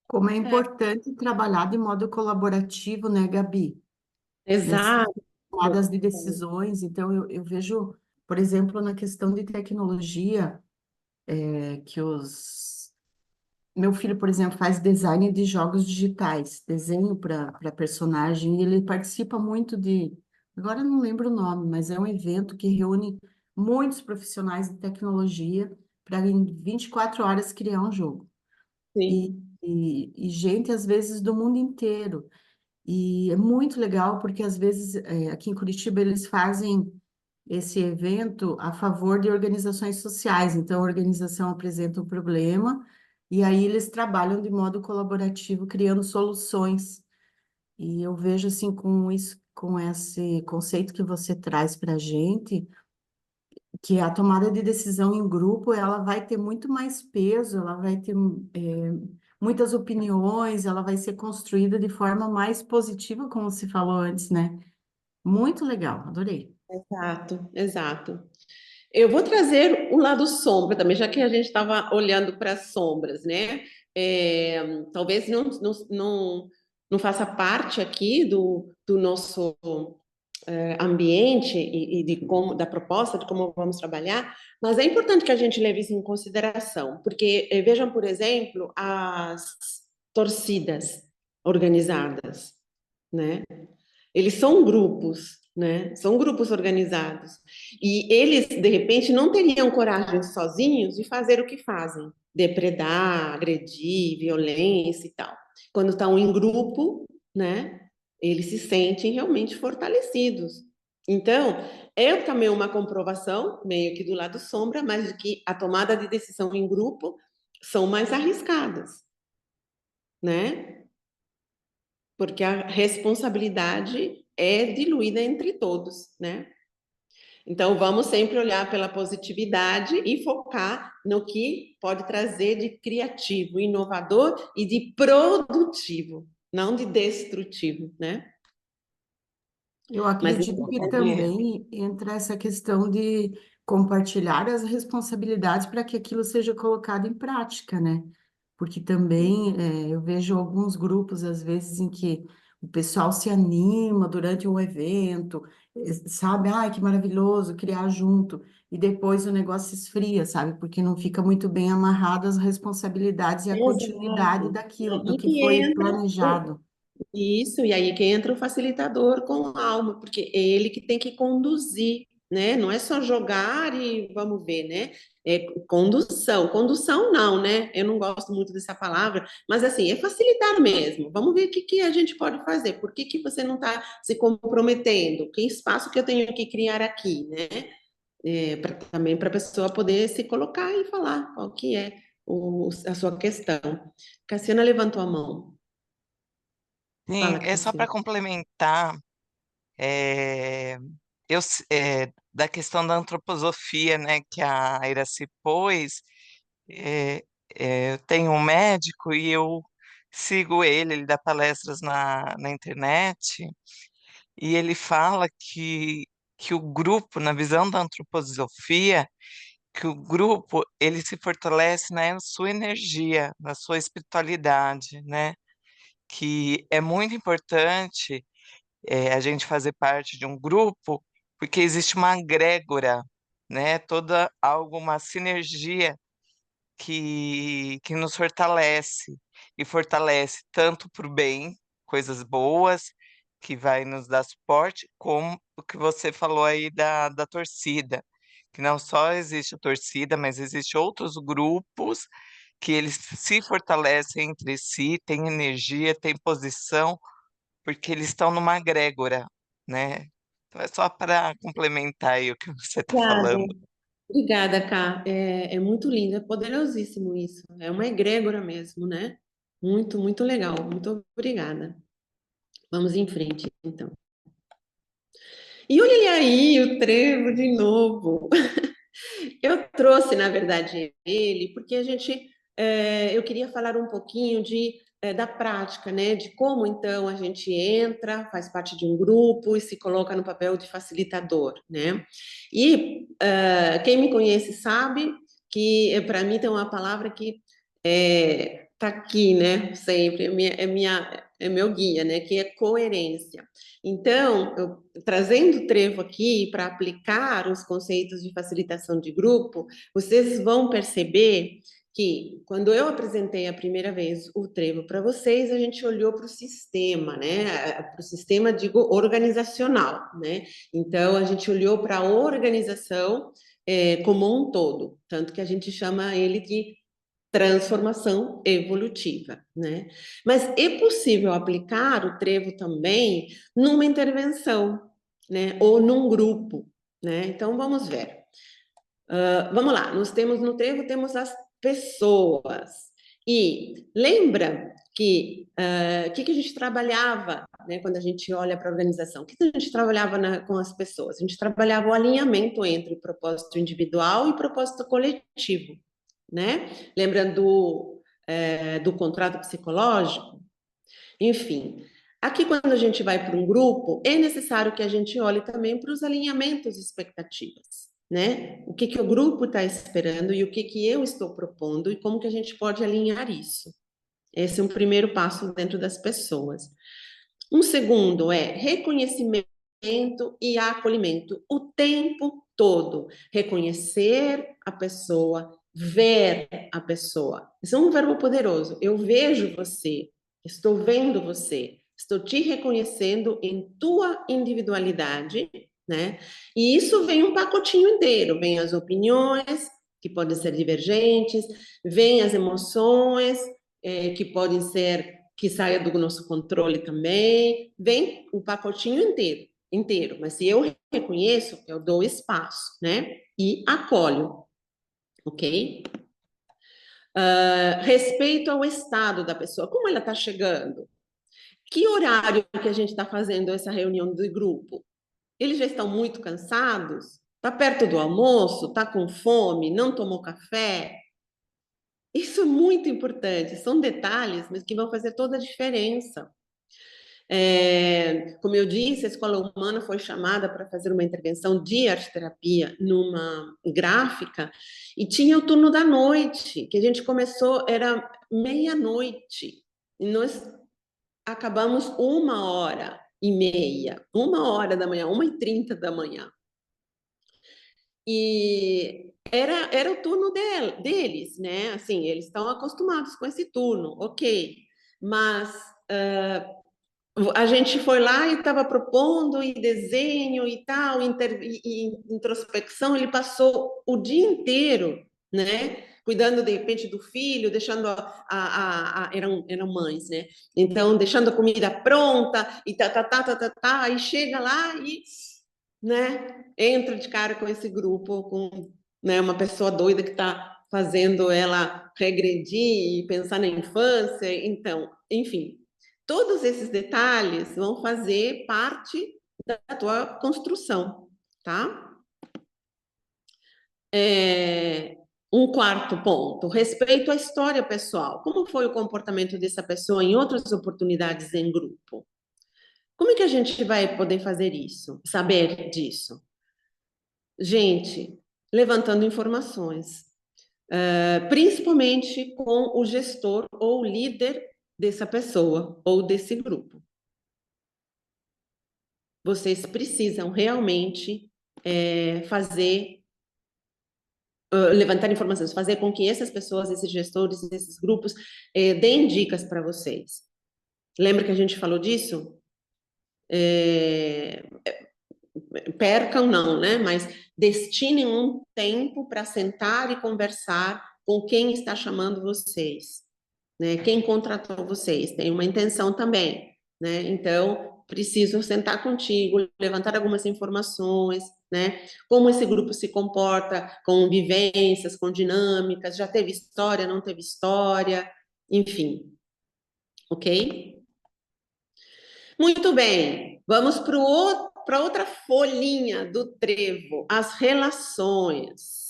Como é importante trabalhar de modo colaborativo, né, Gabi? Nessas Exato. tomadas de decisões. Então, eu vejo, por exemplo, na questão de tecnologia, que Meu filho, por exemplo, faz design de jogos digitais, desenho para personagem, e ele participa muito de. Agora eu não lembro o nome, mas é um evento que reúne muitos profissionais de tecnologia para em 24 horas criar um jogo. Sim. E gente, às vezes, do mundo inteiro. E é muito legal, porque às vezes aqui em Curitiba eles fazem esse evento a favor de organizações sociais. Então, a organização apresenta um problema e aí eles trabalham de modo colaborativo, criando soluções. E eu vejo assim com isso, com esse conceito que você traz para a gente, que a tomada de decisão em grupo, ela vai ter muito mais peso, ela vai ter muitas opiniões, ela vai ser construída de forma mais positiva, como se falou antes, né? Muito legal, adorei. Exato, exato. Eu vou trazer o lado sombra também, já que a gente estava olhando para as sombras, né? Talvez não faça parte aqui do nosso ambiente e da proposta de como vamos trabalhar, mas é importante que a gente leve isso em consideração, porque vejam, por exemplo, as torcidas organizadas, né? Eles são grupos, né? São grupos organizados. E eles, de repente, não teriam coragem sozinhos de fazer o que fazem, depredar, agredir, violência e tal. Quando estão em grupo, né? Eles se sentem realmente fortalecidos. Então, é também uma comprovação, meio que do lado sombra, mas de que a tomada de decisão em grupo são mais arriscadas, né? Porque a responsabilidade é diluída entre todos, né? Então, vamos sempre olhar pela positividade e focar no que pode trazer de criativo, inovador e de produtivo, não de destrutivo, né? Eu Mas acredito que também entra essa questão de compartilhar as responsabilidades para que aquilo seja colocado em prática, né? Porque também eu vejo alguns grupos, às vezes, em que o pessoal se anima durante um evento, sabe? Ai, que maravilhoso criar junto, e depois o negócio esfria, sabe? Porque não fica muito bem amarrado as responsabilidades e a continuidade exato. daquilo, do Aí que que foi entra planejado. isso, e aí que entra o facilitador com alma, porque é ele que tem que conduzir, né? Não é só jogar e vamos ver, né? É condução. Condução não, né? Eu não gosto muito dessa palavra, mas assim, é facilitar mesmo. Vamos ver o que que a gente pode fazer. Por que que você não está se comprometendo? Que espaço que eu tenho que criar aqui, né? Também para a pessoa poder se colocar e falar qual que é a sua questão. Cassiana levantou a mão. Sim, Fala, é só para Cassiana. complementar, da questão da antroposofia, né, que a Iraci pôs. é, eu tenho um médico e eu sigo ele dá palestras na internet, e ele fala que o grupo, na visão da antroposofia, que o grupo ele se fortalece na sua energia, na sua espiritualidade, né? Que é muito importante a gente fazer parte de um grupo, porque existe uma egrégora, né? Toda uma sinergia que nos fortalece, e fortalece tanto para o bem, coisas boas, que vai nos dar suporte, como o que você falou aí da torcida, que não só existe a torcida, mas existe outros grupos que eles se fortalecem entre si, têm energia, têm posição, porque eles estão numa egrégora, né? Então é só para complementar aí o que você está Obrigada. falando. Obrigada, Ká. É muito lindo, é poderosíssimo isso. É uma egrégora mesmo, né? Muito, muito legal. Muito obrigada. Vamos em frente, então. E olha aí o trevo de novo. Eu trouxe, na verdade, ele porque eu queria falar um pouquinho da prática, né? De como então a gente entra, faz parte de um grupo e se coloca no papel de facilitador, né? E quem me conhece sabe que para mim tem uma palavra que tá aqui, né? Sempre é meu guia, né? Que é coerência. Então, trazendo o trevo aqui para aplicar os conceitos de facilitação de grupo, vocês vão perceber que quando eu apresentei a primeira vez o trevo para vocês, a gente olhou para o sistema, né? Para o sistema, digo, organizacional, né? Então, a gente olhou para a organização como um todo, tanto que a gente chama ele de transformação evolutiva, né? Mas é possível aplicar o trevo também numa intervenção, né? Ou num grupo, né? Então vamos ver. Vamos lá, no trevo temos as pessoas. E lembra que que a gente trabalhava, né, quando a gente olha para a organização? O que a gente trabalhava com as pessoas? A gente trabalhava o alinhamento entre propósito individual e propósito coletivo, né? Lembrando do contrato psicológico? Enfim, aqui quando a gente vai para um grupo, é necessário que a gente olhe também para os alinhamentos e expectativas, né? O que o grupo está esperando e o que eu estou propondo e como que a gente pode alinhar isso. Esse é um primeiro passo dentro das pessoas. Um segundo é reconhecimento e acolhimento o tempo todo. Reconhecer a pessoa, ver a pessoa. Isso é um verbo poderoso. Eu vejo você, estou vendo você, estou te reconhecendo em tua individualidade, né? E isso vem um pacotinho inteiro, vem as opiniões, que podem ser divergentes, vem as emoções, que podem ser que saia do nosso controle também, vem o pacotinho inteiro. Mas se eu reconheço, eu dou espaço, né? E acolho, ok? Respeito ao estado da pessoa, como ela está chegando? Que horário que a gente está fazendo essa reunião de grupo? Eles já estão muito cansados? Está perto do almoço? Está com fome? Não tomou café? Isso é muito importante, são detalhes, mas que vão fazer toda a diferença. Como eu disse, a Escola Humana foi chamada para fazer uma intervenção de arte-terapia numa gráfica e tinha o turno da noite, que a gente começou, era meia-noite, e nós acabamos 1h30, 1h da manhã, 1h30 da manhã. E era o turno deles, né? Assim, eles estão acostumados com esse turno, ok. Mas a gente foi lá e estava propondo e desenho e tal, e introspecção, ele passou o dia inteiro, né? Cuidando, de repente, do filho, deixando eram mães, né? Então, deixando a comida pronta e aí chega lá e, né? Entra de cara com esse grupo, com, né, uma pessoa doida que está fazendo ela regredir e pensar na infância. Então, enfim, todos esses detalhes vão fazer parte da tua construção, tá? Um quarto ponto, respeito à história pessoal. Como foi o comportamento dessa pessoa em outras oportunidades em grupo? Como é que a gente vai poder fazer isso, saber disso? Gente, levantando informações, principalmente com o gestor ou líder dessa pessoa ou desse grupo. Vocês precisam realmente levantar informações, fazer com que essas pessoas, esses gestores, esses grupos, deem dicas para vocês. Lembra que a gente falou disso? Percam não, né? Mas destinem um tempo para sentar e conversar com quem está chamando vocês, né? Quem contratou vocês, tem uma intenção também, né? Então, preciso sentar contigo, levantar algumas informações, né? Como esse grupo se comporta com vivências, com dinâmicas, já teve história, não teve história, enfim. Ok? Muito bem, vamos para outra folhinha do trevo, as relações.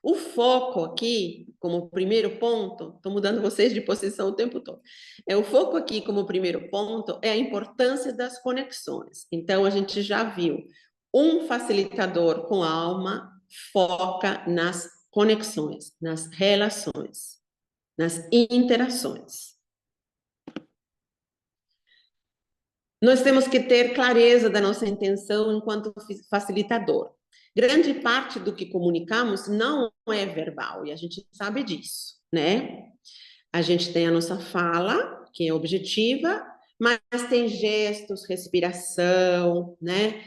O foco aqui, como primeiro ponto, estou mudando vocês de posição o tempo todo. O foco aqui, como primeiro ponto, é a importância das conexões. Então, a gente já viu, um facilitador com alma foca nas conexões, nas relações, nas interações. Nós temos que ter clareza da nossa intenção enquanto facilitador. Grande parte do que comunicamos não é verbal, e a gente sabe disso, né? A gente tem a nossa fala, que é objetiva, mas tem gestos, respiração, né?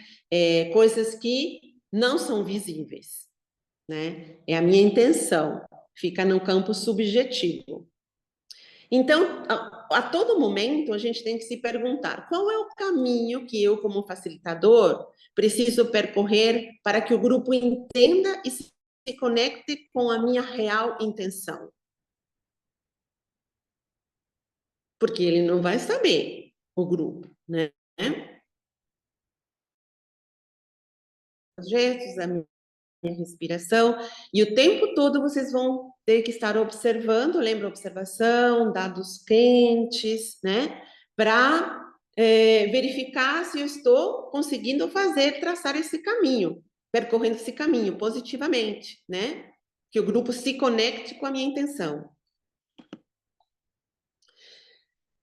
Coisas que não são visíveis, né? É a minha intenção, fica no campo subjetivo. Então, a todo momento, a gente tem que se perguntar qual é o caminho que eu, como facilitador, preciso percorrer para que o grupo entenda e se conecte com a minha real intenção. Porque ele não vai saber, o grupo, né? Os gestos, a minha respiração, e o tempo todo vocês vão ter que estar observando, lembra observação, dados quentes, né? Para verificar se eu estou conseguindo traçar esse caminho, percorrendo esse caminho positivamente, né? Que o grupo se conecte com a minha intenção.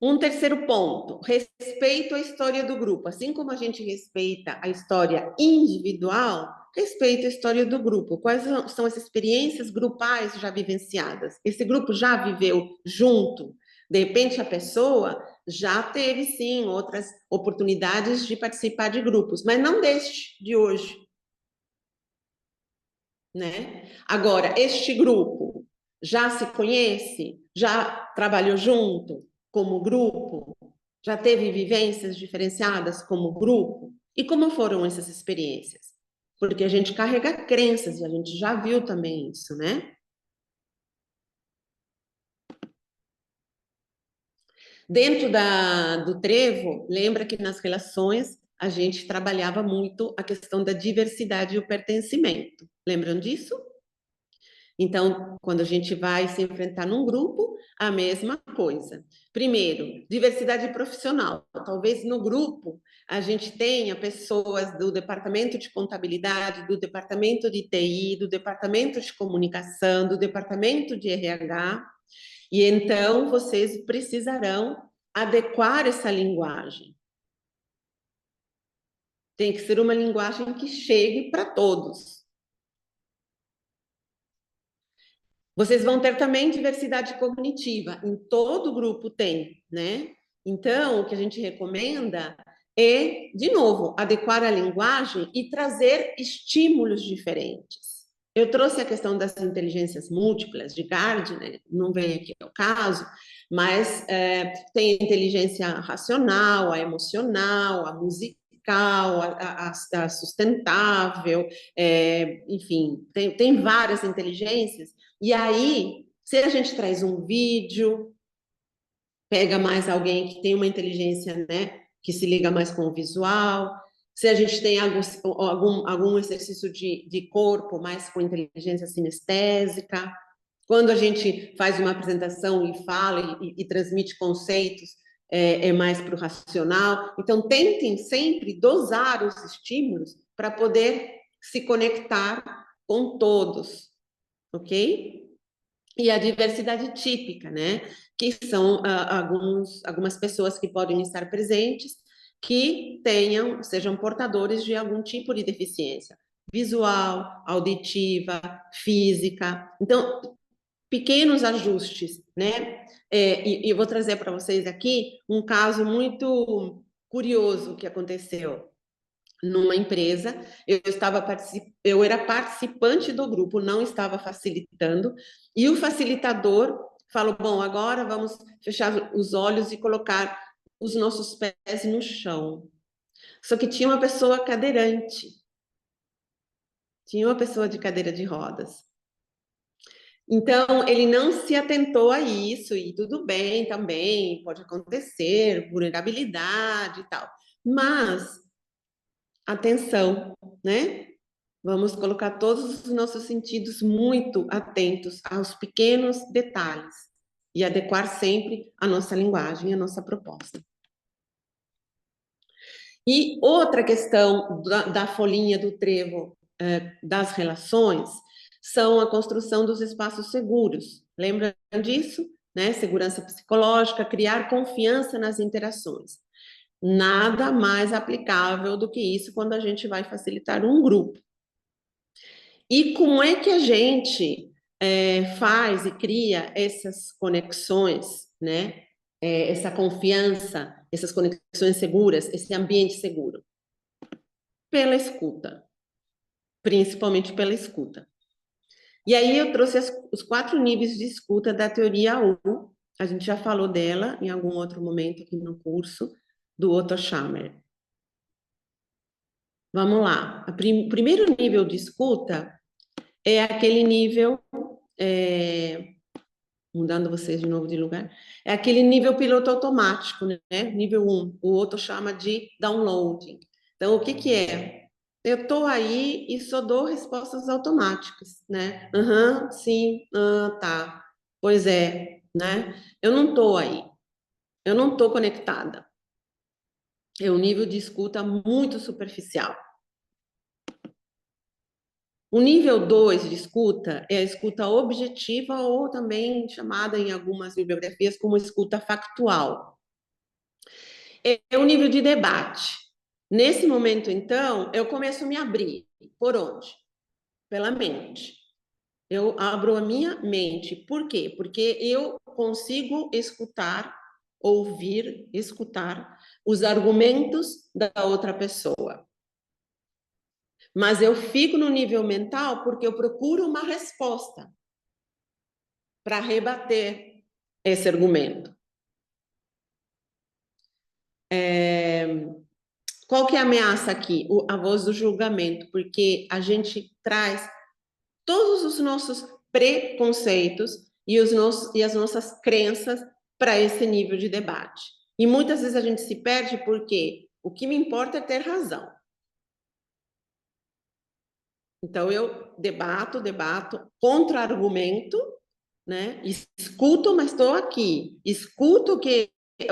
Um terceiro ponto, respeito à história do grupo. Assim como a gente respeita a história individual, respeito a história do grupo. Quais são as experiências grupais já vivenciadas? Esse grupo já viveu junto? De repente, a pessoa já teve, sim, outras oportunidades de participar de grupos, mas não deste, de hoje. Né? Agora, este grupo já se conhece? Já trabalhou junto? Como grupo, já teve vivências diferenciadas como grupo? E como foram essas experiências? Porque a gente carrega crenças, e a gente já viu também isso, né? Dentro do trevo, lembra que nas relações a gente trabalhava muito a questão da diversidade e o pertencimento. Lembram disso? Então, quando a gente vai se enfrentar num grupo, a mesma coisa. Primeiro, diversidade profissional. Talvez no grupo a gente tenha pessoas do departamento de contabilidade, do departamento de TI, do departamento de comunicação, do departamento de RH, e então vocês precisarão adequar essa linguagem. Tem que ser uma linguagem que chegue para todos. Vocês vão ter também diversidade cognitiva, em todo grupo tem, né? Então, o que a gente recomenda é, de novo, adequar a linguagem e trazer estímulos diferentes. Eu trouxe a questão das inteligências múltiplas de Gardner, não vem aqui ao caso, mas tem a inteligência racional, a emocional, a musical, a sustentável, enfim, tem várias inteligências. E aí, se a gente traz um vídeo, pega mais alguém que tem uma inteligência, né, que se liga mais com o visual, se a gente tem algum exercício de corpo mais com inteligência sinestésica, quando a gente faz uma apresentação e fala e transmite conceitos, é mais para o racional. Então, tentem sempre dosar os estímulos para poder se conectar com todos. Ok? E a diversidade típica, né? Que são algumas pessoas que podem estar presentes que sejam portadores de algum tipo de deficiência visual, auditiva, física. Então, pequenos ajustes, né? E eu vou trazer para vocês aqui um caso muito curioso que aconteceu numa empresa. Eu era participante do grupo, não estava facilitando, e o facilitador falou: bom, agora vamos fechar os olhos e colocar os nossos pés no chão. Só que tinha uma pessoa cadeirante, tinha uma pessoa de cadeira de rodas. Então, ele não se atentou a isso, e tudo bem também, pode acontecer, vulnerabilidade e tal. Mas, atenção, né? Vamos colocar todos os nossos sentidos muito atentos aos pequenos detalhes e adequar sempre a nossa linguagem, a nossa proposta. E outra questão da folhinha do trevo das relações são a construção dos espaços seguros. Lembram disso? Né? Segurança psicológica, criar confiança nas interações. Nada mais aplicável do que isso quando a gente vai facilitar um grupo. E como é que a gente faz e cria essas conexões, né? Essa confiança, essas conexões seguras, esse ambiente seguro? Pela escuta, principalmente pela escuta. E aí eu trouxe os 4 níveis de escuta da teoria U. A gente já falou dela em algum outro momento aqui no curso, do Otto Scharmer. Vamos lá. O primeiro nível de escuta é aquele nível, mudando vocês de novo de lugar, é aquele nível piloto automático, né? Nível 1. O Otto chama de downloading. Então, o que que é? Eu estou aí e só dou respostas automáticas, né? Aham, sim, tá. Pois é, né? Eu não estou aí. Eu não estou conectada. É um nível de escuta muito superficial. O nível 2 de escuta é a escuta objetiva ou também chamada em algumas bibliografias como escuta factual. É o nível de debate. Nesse momento, então, eu começo a me abrir. Por onde? Pela mente. Eu abro a minha mente. Por quê? Porque eu consigo escutar, ouvir, escutar os argumentos da outra pessoa. Mas eu fico no nível mental porque eu procuro uma resposta para rebater esse argumento. Qual que é a ameaça aqui? A voz do julgamento, porque a gente traz todos os nossos preconceitos e as nossas crenças para esse nível de debate. E muitas vezes a gente se perde porque o que me importa é ter razão. Então eu debato, contra-argumento, né? Escuto, mas estou aqui. Escuto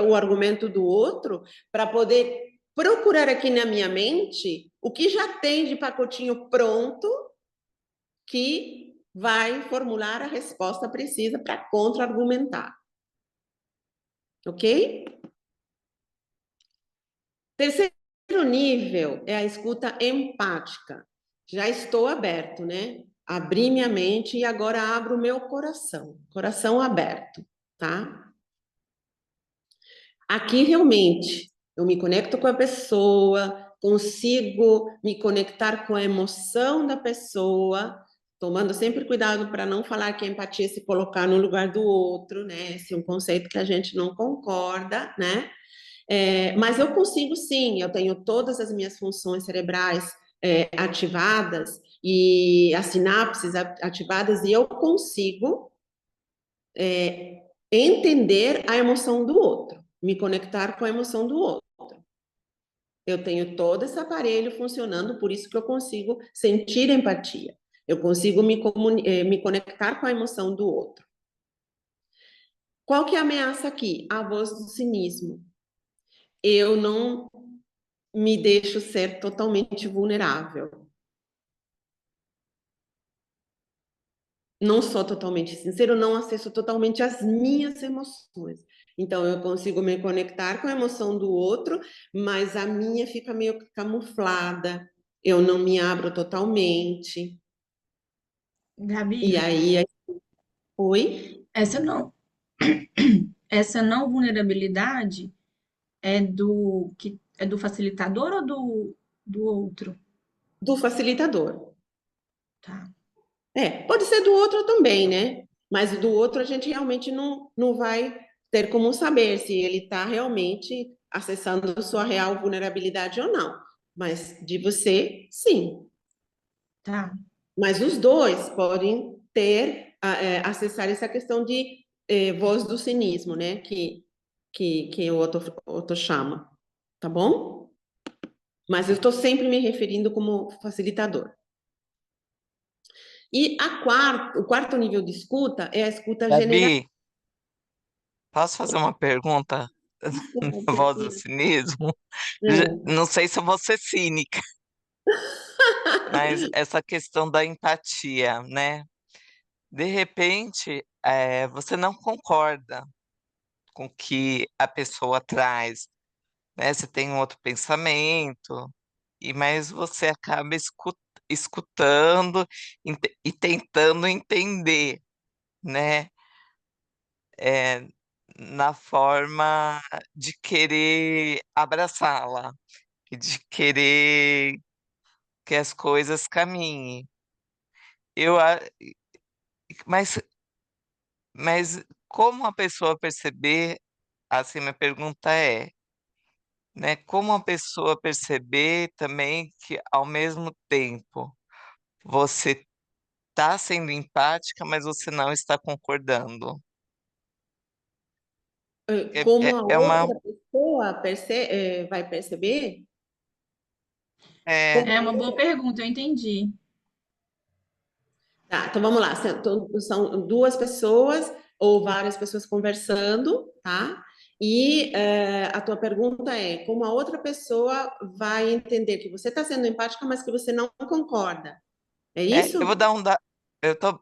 o argumento do outro para poder procurar aqui na minha mente o que já tem de pacotinho pronto que vai formular a resposta precisa para contra-argumentar. Ok? Terceiro nível é a escuta empática. Já estou aberto, né? Abri minha mente e agora abro o meu coração. Coração aberto, tá? Aqui realmente eu me conecto com a pessoa, consigo me conectar com a emoção da pessoa, tomando sempre cuidado para não falar que a empatia é se colocar no lugar do outro, né? Esse é um conceito que a gente não concorda, né? Mas eu consigo sim, eu tenho todas as minhas funções cerebrais ativadas e as sinapses ativadas e eu consigo entender a emoção do outro, me conectar com a emoção do outro. Eu tenho todo esse aparelho funcionando, por isso que eu consigo sentir empatia. Eu consigo me conectar com a emoção do outro. Qual que é a ameaça aqui? A voz do cinismo. Eu não me deixo ser totalmente vulnerável. Não sou totalmente sincero, não acesso totalmente as minhas emoções. Então, eu consigo me conectar com a emoção do outro, mas a minha fica meio camuflada. Eu não me abro totalmente. Gabi, E aí, oi? essa não vulnerabilidade é do facilitador ou do outro? Do facilitador. Tá. Pode ser do outro também, né? Mas do outro a gente realmente não vai ter como saber se ele está realmente acessando sua real vulnerabilidade ou não. Mas de você, sim. Tá. Mas os dois podem acessar essa questão de voz do cinismo, né? Que o Otto chama. Tá bom? Mas eu estou sempre me referindo como facilitador. E o quarto nível de escuta é a escuta general. Gabi, posso fazer uma pergunta na voz do cinismo? Não sei se eu vou ser cínica, mas essa questão da empatia, né? De repente, você não concorda com o que a pessoa traz, né? Você tem um outro pensamento, mas você acaba escutando e tentando entender, né? É, na forma de querer abraçá-la e de querer que as coisas caminhem. Eu, a- mas, mas como a pessoa perceber, assim, minha pergunta é, né? Como a pessoa perceber também que ao mesmo tempo você está sendo empática, mas você não está concordando. Como a É uma. outra pessoa vai perceber? É, É uma boa pergunta, eu entendi. Tá, então vamos lá. São duas pessoas ou várias pessoas conversando, tá? E a tua pergunta é como a outra pessoa vai entender que você está sendo empática, mas que você não concorda. É eu vou isso? dar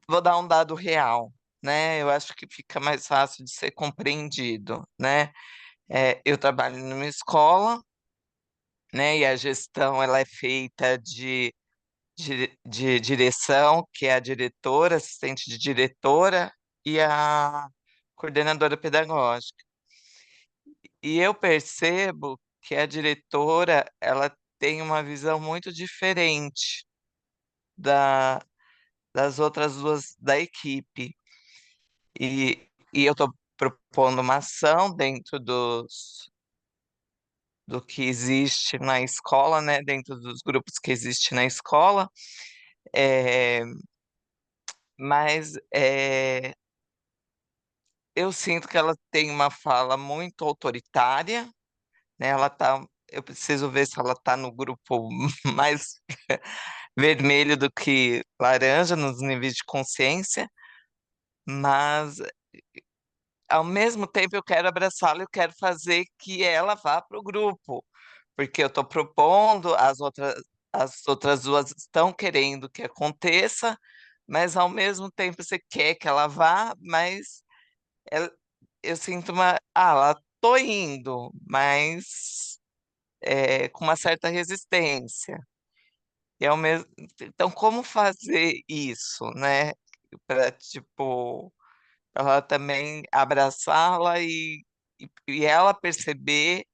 vou dar um dado real, né? Eu acho que fica mais fácil de ser compreendido, né? Eu trabalho numa escola, né? E a gestão ela é feita de direção, que é a diretora, assistente de diretora e a coordenadora pedagógica. E eu percebo que a diretora ela tem uma visão muito diferente da, das outras duas da equipe. E eu estou propondo uma ação dentro do que existe na escola, né? Dentro dos grupos que existe na escola, é, mas eu sinto que ela tem uma fala muito autoritária, né? Eu preciso ver se ela está no grupo mais vermelho do que laranja nos níveis de consciência, mas ao mesmo tempo eu quero abraçá-la, eu quero fazer que ela vá para o grupo, porque eu estou propondo, as outras duas estão querendo que aconteça, mas ao mesmo tempo você quer que ela vá, mas ela- eu sinto ela tô indo, mas com uma certa resistência. E ao mesmo, então como fazer isso, né? Para tipo ela também abraçá-la e ela perceber.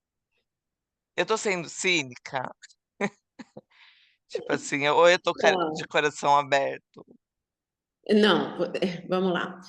Eu tô sendo cínica, tipo assim, ou eu tô de Não, coração aberto. não, vamos lá.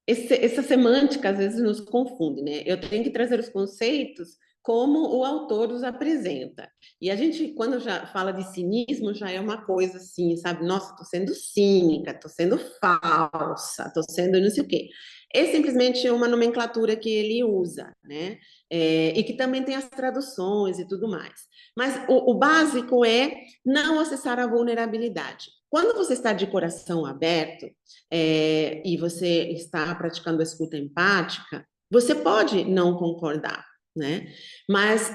Essa semântica às vezes nos confunde, né? Eu tenho que trazer os conceitos como o autor os apresenta. E a gente, quando já fala de cinismo, já é uma coisa assim, sabe? Nossa, estou sendo cínica, estou sendo falsa, estou sendo não sei o quê. É simplesmente uma nomenclatura que ele usa, né? E que também tem as traduções e tudo mais. Mas o básico é não acessar a vulnerabilidade. Quando você está de coração aberto, e você está praticando a escuta empática, você pode não concordar, né? Mas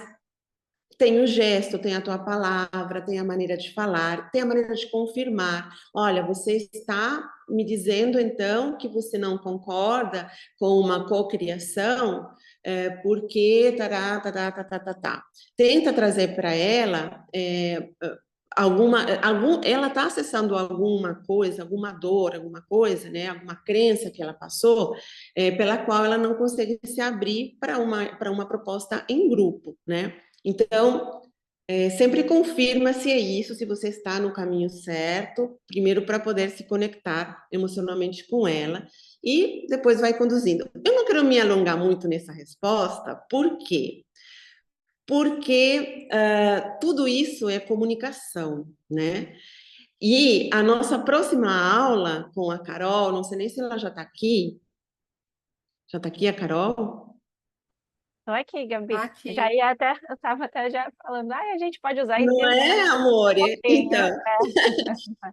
tem o gesto, tem a tua palavra, tem a maneira de falar, tem a maneira de confirmar. Olha, você está me dizendo então que você não concorda com uma cocriação, porque tará, tará, tá, tá, tá, tá. Tenta trazer para ela ela está acessando alguma coisa, alguma dor, alguma coisa, né, alguma crença que ela passou, pela qual ela não consegue se abrir para uma proposta em grupo, né? Então, sempre confirma se é isso, se você está no caminho certo, primeiro para poder se conectar emocionalmente com ela e depois vai conduzindo. Eu não quero me alongar muito nessa resposta, por quê? porque tudo isso é comunicação, né? E a nossa próxima aula com a Carol, não sei nem se ela já está aqui. Já está aqui a Carol? Estou aqui, Gabi. Aqui. Já ia até, eu estava até já falando, a gente pode usar esse Não é, exemplo amor? um pouquinho.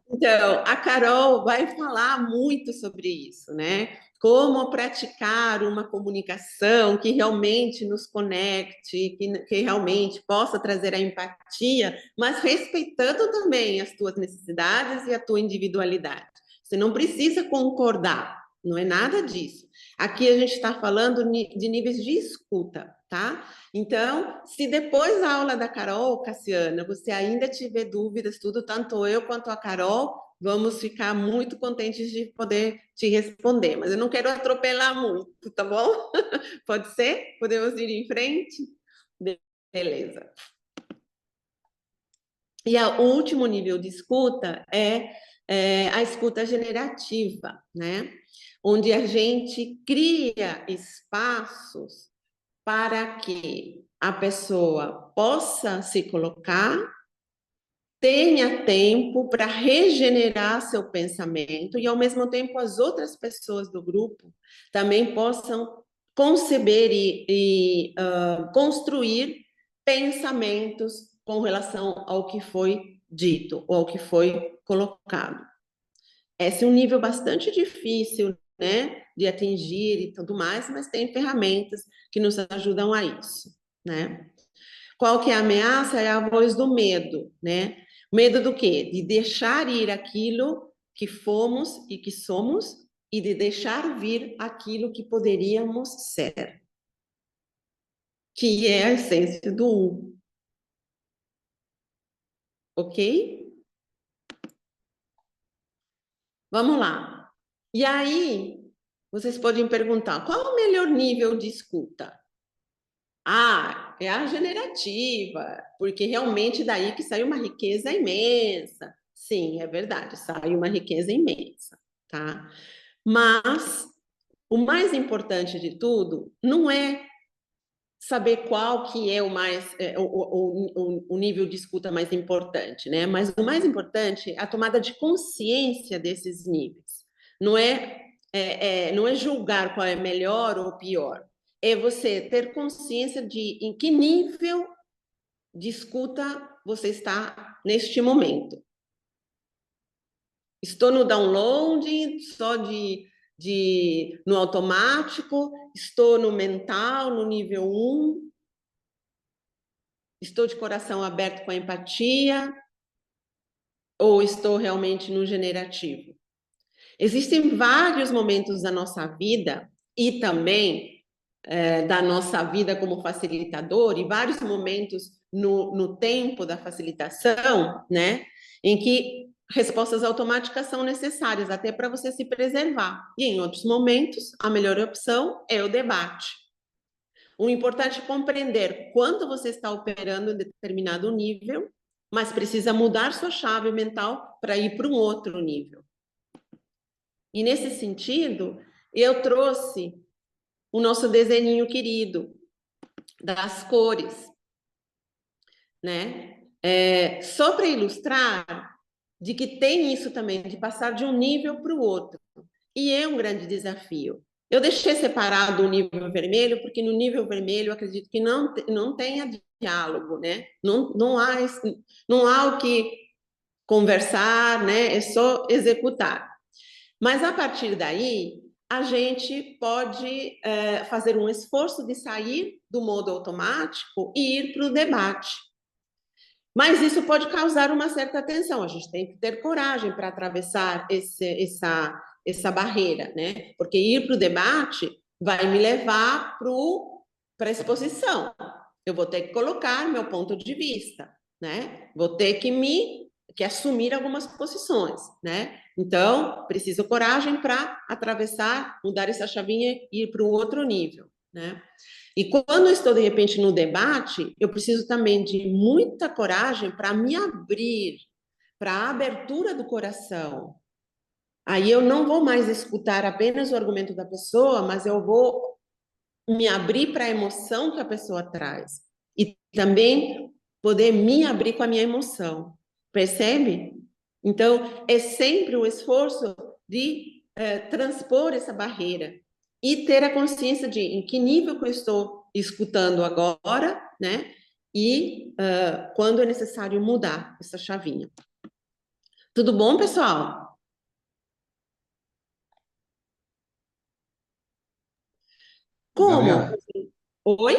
Então, a Carol vai falar muito sobre isso, né? Como praticar uma comunicação que realmente nos conecte, que realmente possa trazer a empatia, mas respeitando também as tuas necessidades e a tua individualidade. Você não precisa concordar, não é nada disso. Aqui a gente está falando de níveis de escuta, tá? Então, se depois da aula da Carol, Cassiana, você ainda tiver dúvidas, tudo, tanto eu quanto a Carol, vamos ficar muito contentes de poder te responder. Mas eu não quero atropelar muito, tá bom? Pode ser? Podemos ir em frente? Beleza. E o último nível de escuta é a escuta generativa, né? Onde a gente cria espaços para que a pessoa possa se colocar, tenha tempo para regenerar seu pensamento e, ao mesmo tempo, as outras pessoas do grupo também possam conceber e construir pensamentos com relação ao que foi dito ou ao que foi colocado. Esse é um nível bastante difícil, né, de atingir e tudo mais, mas tem ferramentas que nos ajudam a isso, né? Qual que é a ameaça? É a voz do medo, né? Medo do quê? De deixar ir aquilo que fomos e que somos e de deixar vir aquilo que poderíamos ser, que é a essência do um. Ok? Vamos lá. E aí, vocês podem perguntar, qual é o melhor nível de escuta? Ah, é a generativa, porque realmente daí que sai uma riqueza imensa. Sim, é verdade, sai uma riqueza imensa, tá? Mas o mais importante de tudo não é saber qual que é o nível de escuta mais importante, né? Mas o mais importante é a tomada de consciência desses níveis. Não é julgar qual é melhor ou pior. É você ter consciência de em que nível de escuta você está neste momento. Estou no download, só no automático, estou no mental, no nível 1, estou de coração aberto com a empatia, ou estou realmente no generativo? Existem vários momentos da nossa vida e também da nossa vida como facilitador, e vários momentos no tempo da facilitação, né, em que respostas automáticas são necessárias até para você se preservar. E em outros momentos, a melhor opção é o debate. O importante é compreender quanto você está operando em determinado nível, mas precisa mudar sua chave mental para ir para um outro nível. E nesse sentido, eu trouxe o nosso desenhinho querido das cores, né? Só para ilustrar de que tem isso também, de passar de um nível para o outro. E é um grande desafio. Eu deixei separado o nível vermelho, porque no nível vermelho eu acredito que não tenha diálogo, né? Não há o que conversar, né? É só executar. Mas a partir daí, a gente pode fazer um esforço de sair do modo automático e ir para o debate. Mas isso pode causar uma certa tensão. A gente tem que ter coragem para atravessar essa barreira, né? Porque ir para o debate vai me levar para a exposição. Eu vou ter que colocar meu ponto de vista, né? Vou ter que assumir algumas posições, né? Então, preciso coragem para atravessar, mudar essa chavinha e ir para um outro nível, né? E quando eu estou, de repente, no debate, eu preciso também de muita coragem para me abrir, para a abertura do coração. Aí eu não vou mais escutar apenas o argumento da pessoa, mas eu vou me abrir para a emoção que a pessoa traz. E também poder me abrir com a minha emoção, percebe? Então, é sempre o esforço de transpor essa barreira e ter a consciência de em que nível que eu estou escutando agora, né? E quando é necessário mudar essa chavinha. Tudo bom, pessoal? Como? Gabriela, Oi?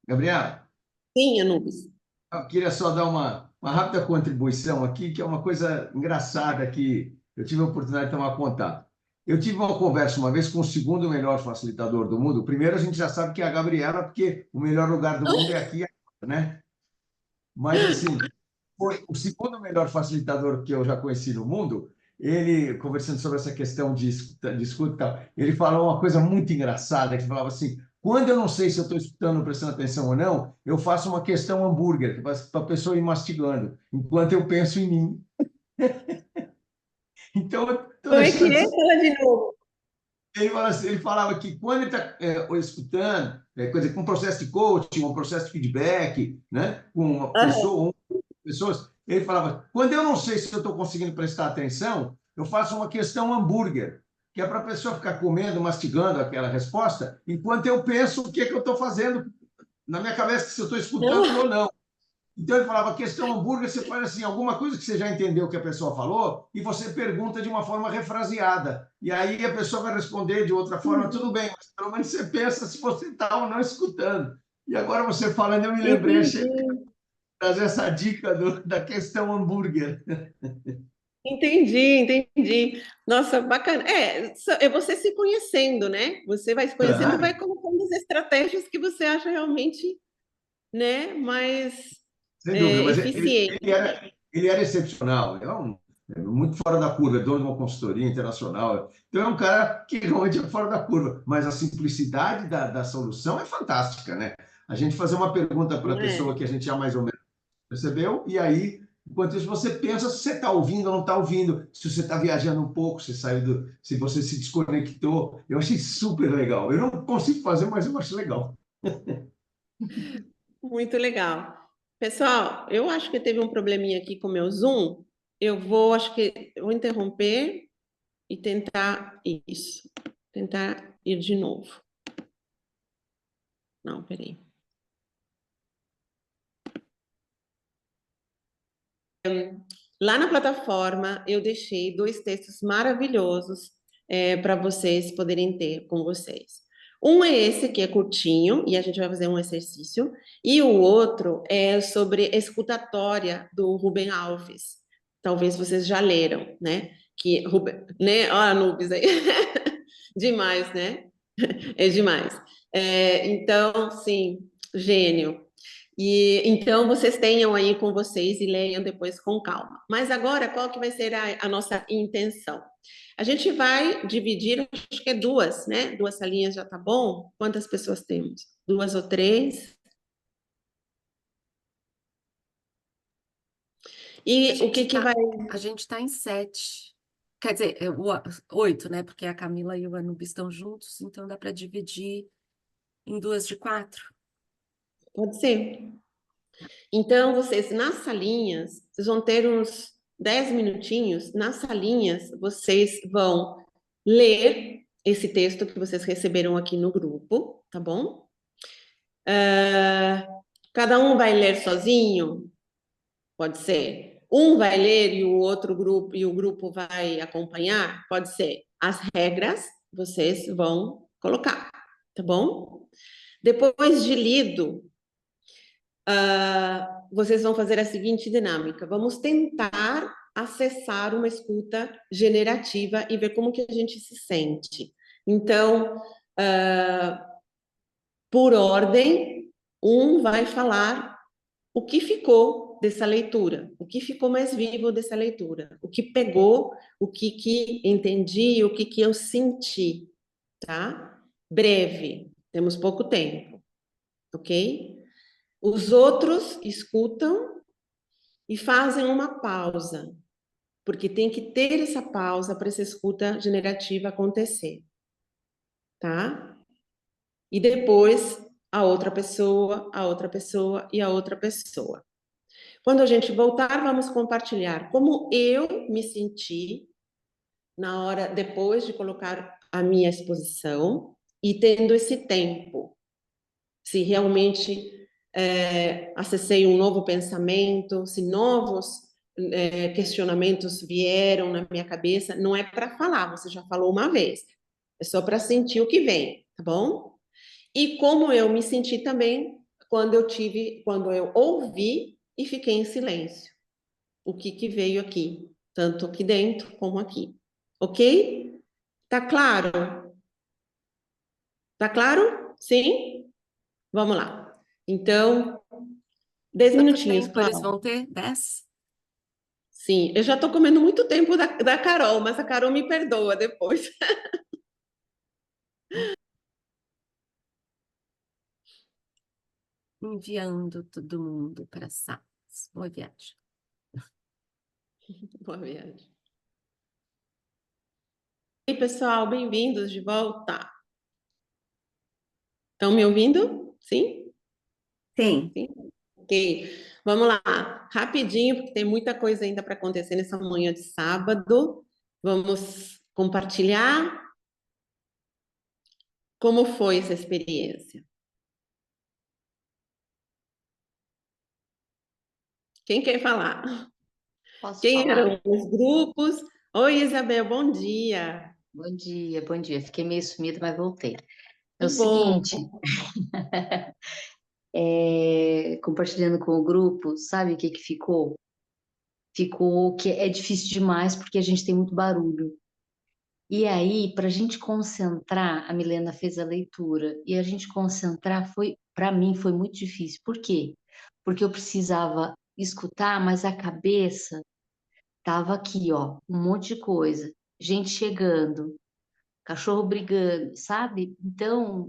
Gabriela, Sim, Anubis. eu queria só dar uma rápida contribuição aqui, que é uma coisa engraçada que eu tive a oportunidade de tomar contato. Eu tive uma conversa uma vez com o segundo melhor facilitador do mundo. O primeiro a gente já sabe que é a Gabriela, porque o melhor lugar do mundo é aqui, né? Mas, assim, foi o segundo melhor facilitador que eu já conheci no mundo. Ele, conversando sobre essa questão de escuta e tal, ele falou uma coisa muito engraçada, que falava assim, quando eu não sei se eu estou escutando, prestando atenção ou não, eu faço uma questão hambúrguer, para a pessoa ir mastigando, enquanto eu penso em mim. Então, eu estou Como é que deixando é? Fala de novo. ele, fala assim, ele falava que quando ele está escutando, quer dizer, com um processo de coaching, um processo de feedback, né, com uma pessoa, pessoas, ele falava, quando eu não sei se eu estou conseguindo prestar atenção, eu faço uma questão hambúrguer, que é para a pessoa ficar comendo, mastigando aquela resposta, enquanto eu penso o que é que eu estou fazendo na minha cabeça, se eu estou escutando ou não. Então ele falava, questão hambúrguer, você faz assim, alguma coisa que você já entendeu que a pessoa falou, e você pergunta de uma forma refraseada. E aí a pessoa vai responder de outra forma, tudo bem, mas pelo menos você pensa se você está ou não escutando. E agora você falando, eu me lembrei, achei trazer essa dica da questão hambúrguer. Entendi. Nossa, bacana. É você se conhecendo, né? Você vai se conhecendo e vai colocando as estratégias que você acha realmente, né, mais Sem dúvida, mas eficiente. ele era excepcional, muito fora da curva, é dono de uma consultoria internacional. Então é um cara que realmente é fora da curva, mas a simplicidade da solução é fantástica, né? A gente fazer uma pergunta para a pessoa que a gente já mais ou menos percebeu, e aí, enquanto isso, você pensa se você está ouvindo ou não está ouvindo, se você está viajando um pouco, se você se desconectou. Eu achei super legal. Eu não consigo fazer, mas eu acho legal. Muito legal. Pessoal, eu acho que teve um probleminha aqui com o meu Zoom. Eu vou interromper e tentar isso. Tentar ir de novo. Não, peraí. Lá na plataforma, eu deixei 2 textos maravilhosos para vocês poderem ter com vocês. Um é esse, que é curtinho, e a gente vai fazer um exercício, e o outro é sobre escutatória, do Rubem Alves. Talvez vocês já leram, né? Né? Olha a Nubes aí. Demais, né? É demais. Então, sim, gênio. E então vocês tenham aí com vocês e leiam depois com calma. Mas agora, qual que vai ser a nossa intenção? A gente vai dividir, acho que é 2, né? 2 salinhas já tá bom? Quantas pessoas temos? 2 ou 3? E o que vai... A gente está em 7. Quer dizer, 8, né? Porque a Camila e o Anubis estão juntos, então dá para dividir em 2 de 4. Pode ser. Então, vocês, nas salinhas, vocês vão ter uns 10 minutinhos. Nas salinhas, vocês vão ler esse texto que vocês receberam aqui no grupo, tá bom? Cada um vai ler sozinho? Pode ser. Um vai ler e o outro grupo, e o grupo vai acompanhar? Pode ser. As regras vocês vão colocar, tá bom? Depois de lido, vocês vão fazer a seguinte dinâmica. Vamos tentar acessar uma escuta generativa e ver como que a gente se sente. Então, por ordem, um vai falar o que ficou dessa leitura, o que ficou mais vivo dessa leitura, o que pegou, o que entendi, o que eu senti, tá? Breve, temos pouco tempo, ok? Os outros escutam e fazem uma pausa, porque tem que ter essa pausa para essa escuta generativa acontecer, tá? E depois a outra pessoa, a outra pessoa e a outra pessoa. Quando a gente voltar, vamos compartilhar como eu me senti na hora, depois de colocar a minha exposição e tendo esse tempo. Se realmente acessei um novo pensamento, se novos questionamentos vieram na minha cabeça, não é para falar, você já falou uma vez, é só para sentir o que vem, tá bom? E como eu me senti também quando eu ouvi e fiquei em silêncio. O que veio aqui, tanto aqui dentro como aqui. Ok? Tá claro? Tá claro? Sim? Vamos lá. Então, 10 Quanto minutinhos, tempo eles Cláudia. vão ter? 10? Sim, eu já estou comendo muito tempo da Carol, mas a Carol me perdoa depois. Enviando todo mundo para salas. Boa viagem. Boa viagem. E aí, pessoal, bem-vindos de volta. Estão me ouvindo? Sim? Sim. Sim? Ok. Vamos lá, rapidinho, porque tem muita coisa ainda para acontecer nessa manhã de sábado. Vamos compartilhar como foi essa experiência. Quem quer falar? Posso Quem falar? eram os grupos? Oi, Isabel, bom dia. Bom dia, bom dia. Fiquei meio sumida, mas voltei. É o Tudo bom? seguinte, compartilhando com o grupo, sabe o que que ficou? Ficou que é difícil demais porque a gente tem muito barulho. E aí, para a gente concentrar, a Milena fez a leitura, e a gente concentrar foi, para mim, foi muito difícil. Por quê? Porque eu precisava escutar, mas a cabeça tava aqui, ó, um monte de coisa. Gente chegando, cachorro brigando, sabe? Então,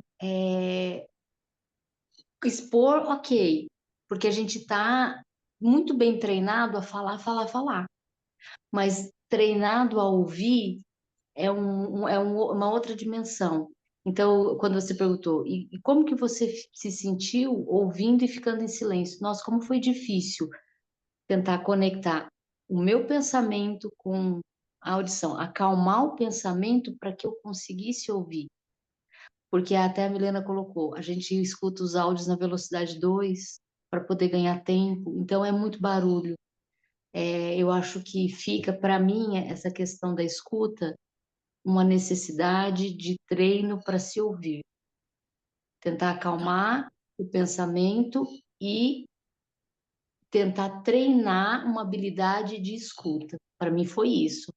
expor, ok, porque a gente está muito bem treinado a falar, falar, falar, mas treinado a ouvir uma outra dimensão. Então, quando você perguntou, e como que você se sentiu ouvindo e ficando em silêncio? Nossa, como foi difícil tentar conectar o meu pensamento com a audição, acalmar o pensamento para que eu conseguisse ouvir. Porque até a Milena colocou, a gente escuta os áudios na velocidade 2 para poder ganhar tempo, então é muito barulho. Eu acho que fica, para mim, essa questão da escuta, uma necessidade de treino para se ouvir. Tentar acalmar o pensamento e tentar treinar uma habilidade de escuta. Para mim foi isso.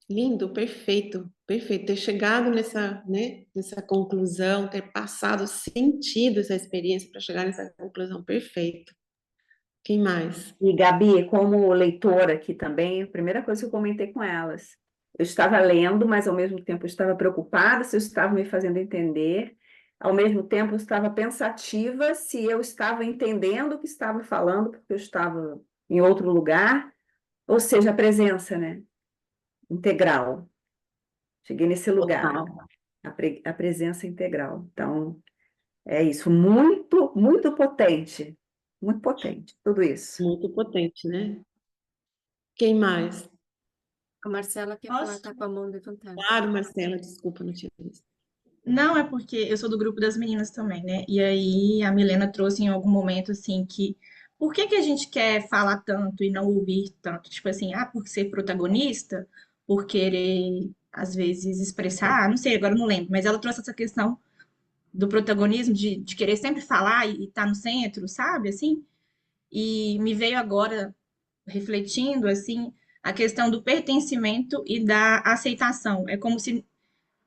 Lindo, perfeito, perfeito. Ter chegado nessa conclusão, ter passado, sentido essa experiência para chegar nessa conclusão, perfeito. Quem mais? E, Gabi, como leitora aqui também, a primeira coisa que eu comentei com elas, eu estava lendo, mas ao mesmo tempo eu estava preocupada se eu estava me fazendo entender, ao mesmo tempo eu estava pensativa se eu estava entendendo o que estava falando, porque eu estava em outro lugar, ou seja, a presença, né? Integral. Cheguei nesse lugar, Total. a presença integral. Então, é isso, muito potente, tudo isso. Muito potente, né? Quem mais? A Marcela quer falar, Posso? tá com a mão levantada. Claro, Marcela, desculpa, não tinha visto. Não, é porque eu sou do grupo das meninas também, né? E aí a Milena trouxe em algum momento assim que por que que a gente quer falar tanto e não ouvir tanto? Tipo assim, por ser protagonista, por querer às vezes expressar, não sei, agora eu não lembro, mas ela trouxe essa questão do protagonismo, de querer sempre falar e estar no centro, sabe? Assim, e me veio agora refletindo assim a questão do pertencimento e da aceitação. É como se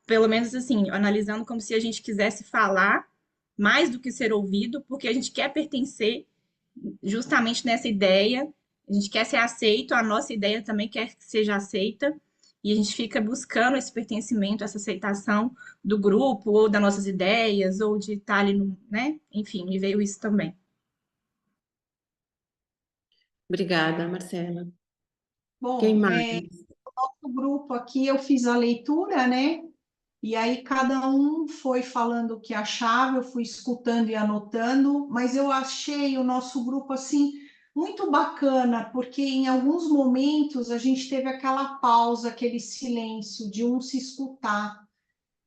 pelo menos assim, analisando como se a gente quisesse falar mais do que ser ouvido, porque a gente quer pertencer justamente nessa ideia, a gente quer ser aceito, a nossa ideia também quer que seja aceita, e a gente fica buscando esse pertencimento, essa aceitação do grupo, ou das nossas ideias, ou de estar ali no, né? Enfim, me veio isso também. Obrigada, Marcela. Quem Bom, mais? no nosso grupo aqui eu fiz a leitura, né? e aí cada um foi falando o que achava, eu fui escutando e anotando, mas eu achei o nosso grupo assim muito bacana, porque em alguns momentos a gente teve aquela pausa, aquele silêncio de um se escutar.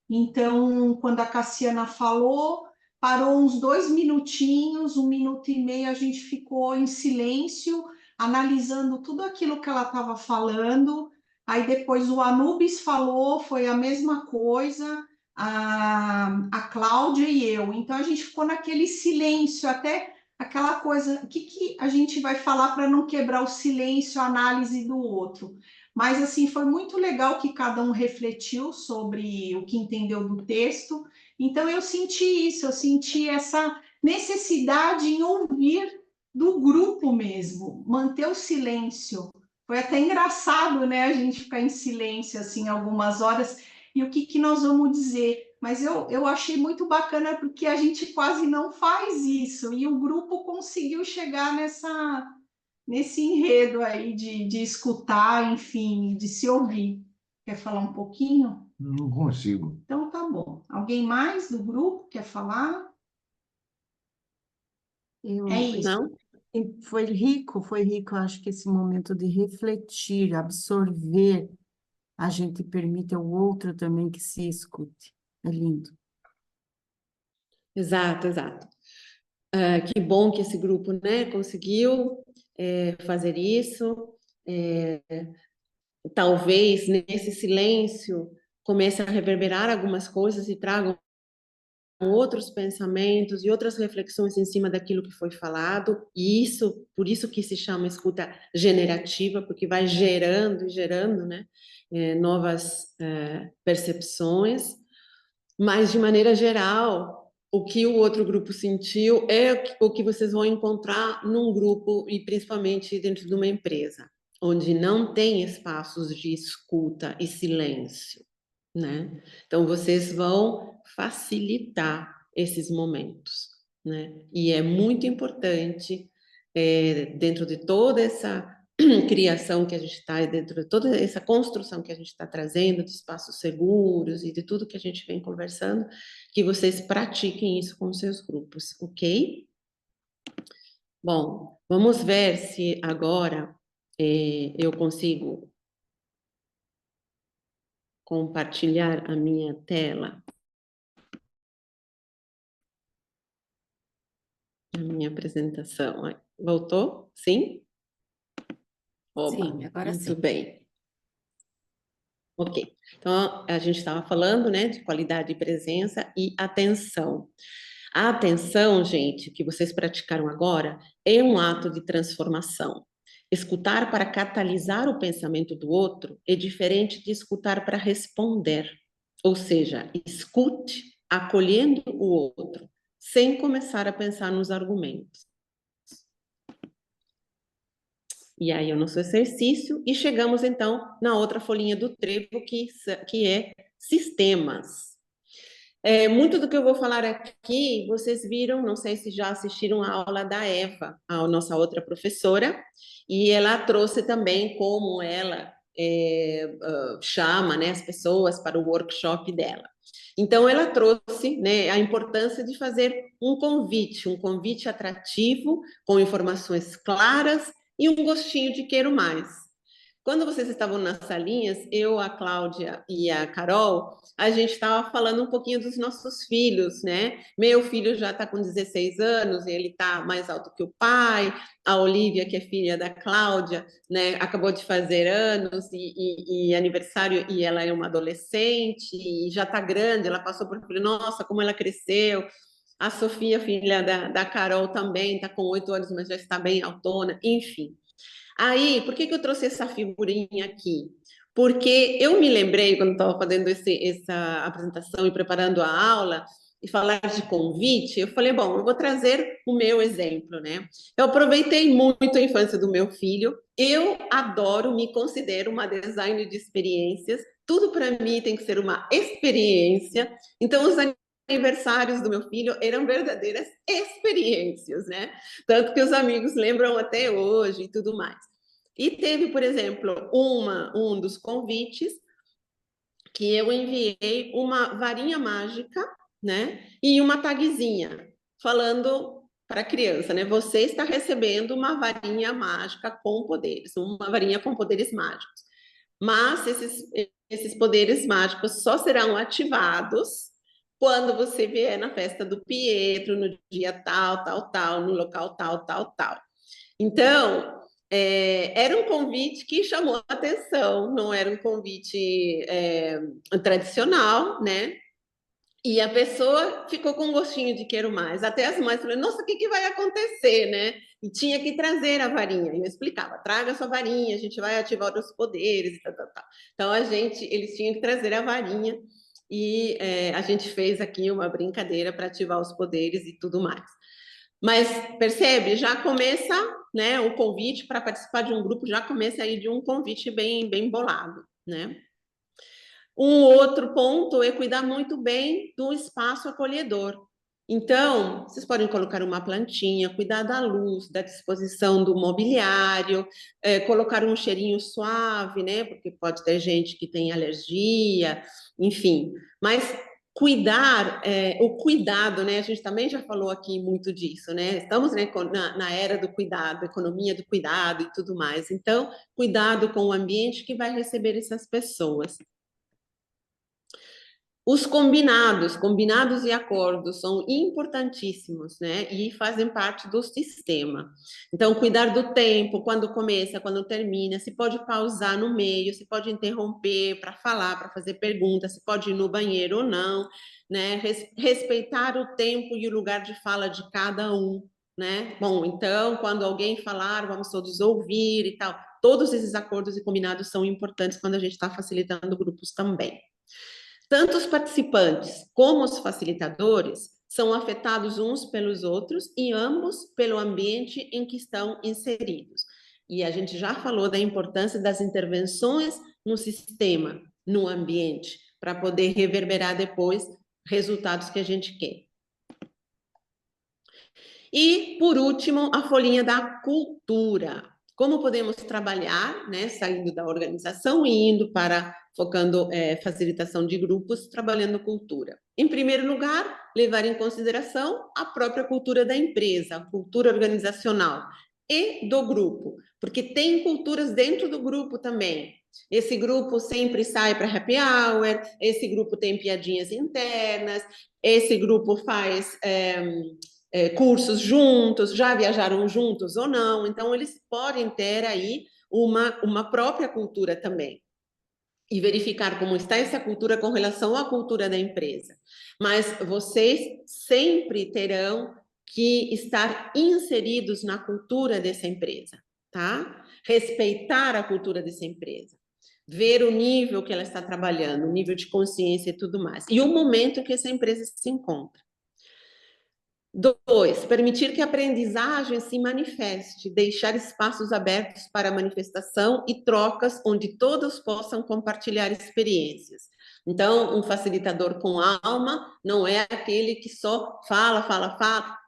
Então, quando a Cassiana falou, parou uns 2 minutinhos, 1 minuto e meio, a gente ficou em silêncio, analisando tudo aquilo que ela estava falando. Aí depois o Anubis falou, foi a mesma coisa, a Cláudia e eu. Então a gente ficou naquele silêncio, até aquela coisa, o que a gente vai falar para não quebrar o silêncio, a análise do outro. Mas, assim, foi muito legal que cada um refletiu sobre o que entendeu do texto. Então, eu senti isso, eu senti essa necessidade em ouvir do grupo mesmo, manter o silêncio. Foi até engraçado, né, a gente ficar em silêncio, assim, algumas horas, e o que nós vamos dizer? Mas eu achei muito bacana, porque a gente quase não faz isso, e o grupo conseguiu chegar nesse enredo aí de escutar, enfim, de se ouvir. Quer falar um pouquinho? Não consigo. Então tá bom. Alguém mais do grupo quer falar? É isso. Não? Foi rico, eu acho que esse momento de refletir, absorver, a gente permite ao outro também que se escute. É lindo. Exato, exato. Que bom que esse grupo, né, conseguiu fazer isso. Talvez nesse silêncio comece a reverberar algumas coisas e tragam outros pensamentos e outras reflexões em cima daquilo que foi falado, e isso, por isso que se chama escuta generativa, porque vai gerando e gerando, né, novas percepções, mas de maneira geral, o que o outro grupo sentiu é o que vocês vão encontrar num grupo e principalmente dentro de uma empresa, onde não tem espaços de escuta e silêncio, né? Então vocês vão facilitar esses momentos, né? E é muito importante dentro de toda essa criação que a gente está, dentro de toda essa construção que a gente está trazendo de espaços seguros e de tudo que a gente vem conversando, que vocês pratiquem isso com os seus grupos, ok? Bom, vamos ver se agora eu consigo compartilhar a minha tela, a minha apresentação. Voltou? Sim? Oba, Sim, agora muito sim. bem. Ok, então a gente estava falando, né, de qualidade de presença e atenção. A atenção, gente, que vocês praticaram agora, é um ato de transformação. Escutar para catalisar o pensamento do outro é diferente de escutar para responder. Ou seja, escute acolhendo o outro, sem começar a pensar nos argumentos. E aí, o nosso exercício, e chegamos então na outra folhinha do trevo, que é sistemas. Muito do que eu vou falar aqui, vocês viram, não sei se já assistiram a aula da Eva, a nossa outra professora, e ela trouxe também como ela chama, né, as pessoas para o workshop dela. Então, ela trouxe, né, a importância de fazer um convite atrativo, com informações claras e um gostinho de quero mais. Quando vocês estavam nas salinhas, eu, a Cláudia e a Carol, a gente estava falando um pouquinho dos nossos filhos, né? Meu filho já está com 16 anos, ele está mais alto que o pai. A Olivia, que é filha da Cláudia, né, acabou de fazer anos e aniversário, e ela é uma adolescente, e já está grande, ela passou por... Nossa, como ela cresceu. A Sofia, filha da Carol, também está com 8 anos, mas já está bem autona, enfim. Aí, por que eu trouxe essa figurinha aqui? Porque eu me lembrei, quando estava fazendo essa apresentação e preparando a aula, e falar de convite, eu falei, bom, eu vou trazer o meu exemplo, né? Eu aproveitei muito a infância do meu filho, eu adoro, me considero uma designer de experiências, tudo para mim tem que ser uma experiência, então os aniversários do meu filho eram verdadeiras experiências, né? Tanto que os amigos lembram até hoje e tudo mais. E teve, por exemplo, um dos convites que eu enviei uma varinha mágica, né? E uma tagzinha falando para a criança, né? Você está recebendo uma varinha mágica com poderes, uma varinha com poderes mágicos. Mas esses poderes mágicos só serão ativados quando você vier na festa do Pietro, no dia tal, tal, tal, no local tal, tal, tal. Então, era um convite que chamou a atenção, não era um convite tradicional, né? E a pessoa ficou com um gostinho de quero mais. Até as mães falaram, nossa, o que vai acontecer, né? E tinha que trazer a varinha. E eu explicava, traga a sua varinha, a gente vai ativar os poderes, tal, tal, tal. Então, eles tinham que trazer a varinha e a gente fez aqui uma brincadeira para ativar os poderes e tudo mais. Mas, percebe, já começa, né, o convite para participar de um grupo, já começa aí de um convite bem, bem bolado, né? Um outro ponto é cuidar muito bem do espaço acolhedor. Então, vocês podem colocar uma plantinha, cuidar da luz, da disposição do mobiliário, colocar um cheirinho suave, né? Porque pode ter gente que tem alergia, enfim. Mas cuidar, o cuidado, né? A gente também já falou aqui muito disso, né? Estamos, né, na era do cuidado, economia do cuidado e tudo mais. Então, cuidado com o ambiente que vai receber essas pessoas. Os combinados e acordos são importantíssimos, né? E fazem parte do sistema. Então, cuidar do tempo, quando começa, quando termina, se pode pausar no meio, se pode interromper para falar, para fazer perguntas, se pode ir no banheiro ou não, né? Respeitar o tempo e o lugar de fala de cada um, né? Bom, então, quando alguém falar, vamos todos ouvir e tal. Todos esses acordos e combinados são importantes quando a gente está facilitando grupos também. Tanto os participantes como os facilitadores são afetados uns pelos outros e ambos pelo ambiente em que estão inseridos. E a gente já falou da importância das intervenções no sistema, no ambiente, para poder reverberar depois resultados que a gente quer. E, por último, a folhinha da cultura. Como podemos trabalhar, né, saindo da organização e indo para, focando facilitação de grupos, trabalhando cultura. Em primeiro lugar, levar em consideração a própria cultura da empresa, a cultura organizacional e do grupo, porque tem culturas dentro do grupo também. Esse grupo sempre sai para happy hour, esse grupo tem piadinhas internas, esse grupo faz cursos juntos, já viajaram juntos ou não, então eles podem ter aí uma própria cultura também e verificar como está essa cultura com relação à cultura da empresa. Mas vocês sempre terão que estar inseridos na cultura dessa empresa, tá? Respeitar a cultura dessa empresa, ver o nível que ela está trabalhando, o nível de consciência e tudo mais, e o momento que essa empresa se encontra. 2, permitir que a aprendizagem se manifeste, deixar espaços abertos para manifestação e trocas onde todos possam compartilhar experiências. Então, um facilitador com alma não é aquele que só fala,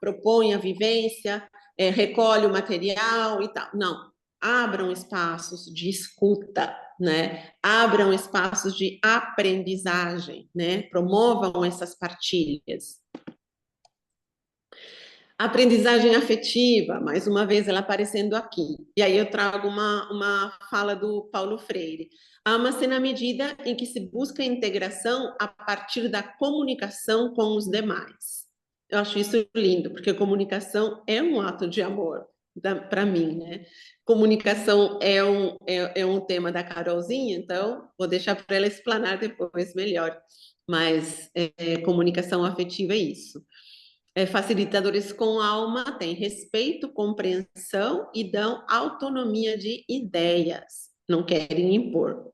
propõe a vivência, recolhe o material e tal. Não, abram espaços de escuta, né? Abram espaços de aprendizagem, né? Promovam essas partilhas. Aprendizagem afetiva, mais uma vez ela aparecendo aqui. E aí eu trago uma fala do Paulo Freire. Ama-se na medida em que se busca a integração a partir da comunicação com os demais. Eu acho isso lindo, porque comunicação é um ato de amor, para mim, né? Comunicação é um tema da Carolzinha, então vou deixar para ela explanar depois melhor. Mas comunicação afetiva é isso. Facilitadores com alma têm respeito, compreensão e dão autonomia de ideias, não querem impor.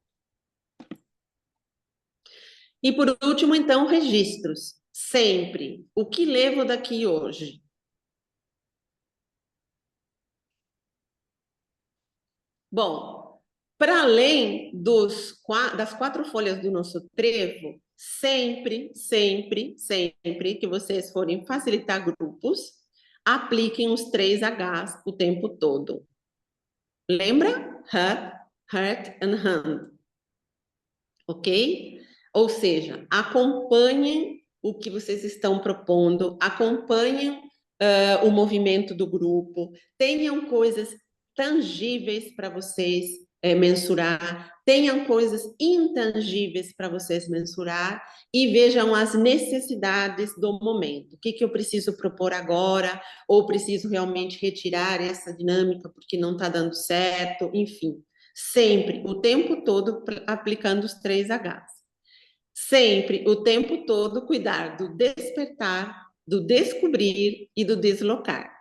E por último, então, registros. Sempre. O que levo daqui hoje? Bom, para além das 4 folhas do nosso trevo, sempre que vocês forem facilitar grupos, apliquem os 3 Hs o tempo todo. Lembra? Heart and hand. Ok? Ou seja, acompanhem o que vocês estão propondo, acompanhem o movimento do grupo, tenham coisas tangíveis para vocês mensurar, tenham coisas intangíveis para vocês mensurar e vejam as necessidades do momento. O que eu preciso propor agora, ou preciso realmente retirar essa dinâmica porque não está dando certo, enfim. Sempre, o tempo todo, aplicando os 3Hs. Sempre, o tempo todo, cuidar do despertar, do descobrir e do deslocar.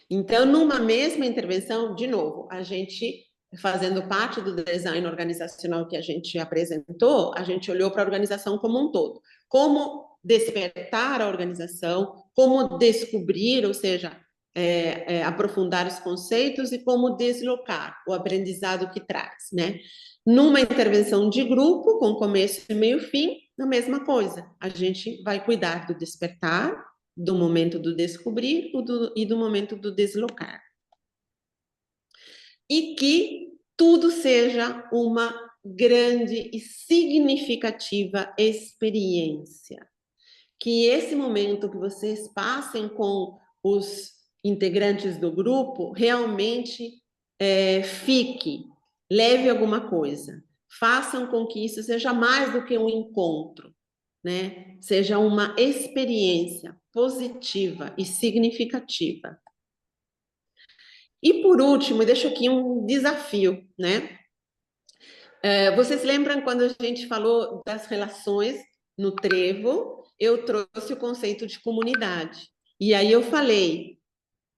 Então, numa mesma intervenção, de novo, a gente, fazendo parte do design organizacional que a gente apresentou, a gente olhou para a organização como um todo. Como despertar a organização, como descobrir, ou seja, aprofundar os conceitos e como deslocar o aprendizado que traz, né? Numa intervenção de grupo, com começo e meio fim, a mesma coisa. A gente vai cuidar do despertar, do momento do descobrir e do momento do deslocar. E que tudo seja uma grande e significativa experiência. Que esse momento que vocês passem com os integrantes do grupo realmente fique, leve alguma coisa. Façam com que isso seja mais do que um encontro, né? Seja uma experiência positiva e significativa. E por último, deixo aqui um desafio, né? Vocês lembram quando a gente falou das relações no trevo? Eu trouxe o conceito de comunidade. E aí eu falei,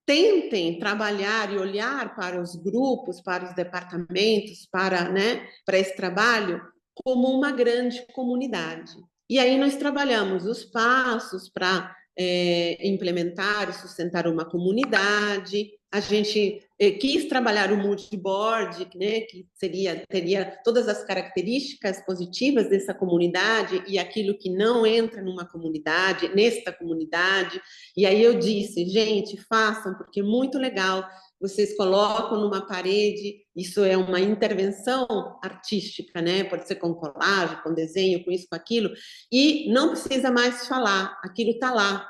tentem trabalhar e olhar para os grupos, para os departamentos, para esse trabalho como uma grande comunidade. E aí nós trabalhamos os passos para implementar e sustentar uma comunidade. A gente quis trabalhar o mood board, né, que teria todas as características positivas dessa comunidade e aquilo que não entra numa comunidade, nesta comunidade. E aí eu disse, gente, façam, porque é muito legal. Vocês colocam numa parede, isso é uma intervenção artística, né? Pode ser com colagem, com desenho, com isso, com aquilo, e não precisa mais falar, aquilo está lá.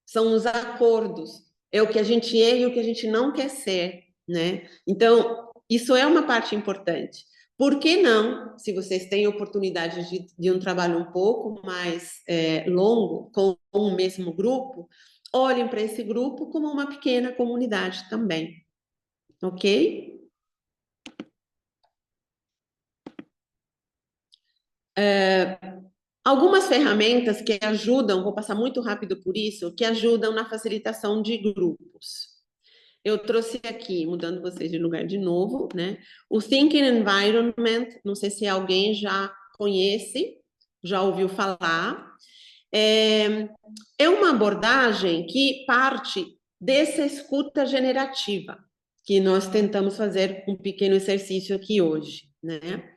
São os acordos, é o que a gente é e o que a gente não quer ser, né? Então, isso é uma parte importante. Por que não, se vocês têm oportunidade de um trabalho um pouco mais longo, com o mesmo grupo, olhem para esse grupo como uma pequena comunidade também. Ok? Algumas ferramentas que ajudam, vou passar muito rápido por isso, que ajudam na facilitação de grupos. Eu trouxe aqui, mudando vocês de lugar de novo, né? O Thinking Environment, não sei se alguém já conhece, já ouviu falar. É uma abordagem que parte dessa escuta generativa, que nós tentamos fazer um pequeno exercício aqui hoje, né?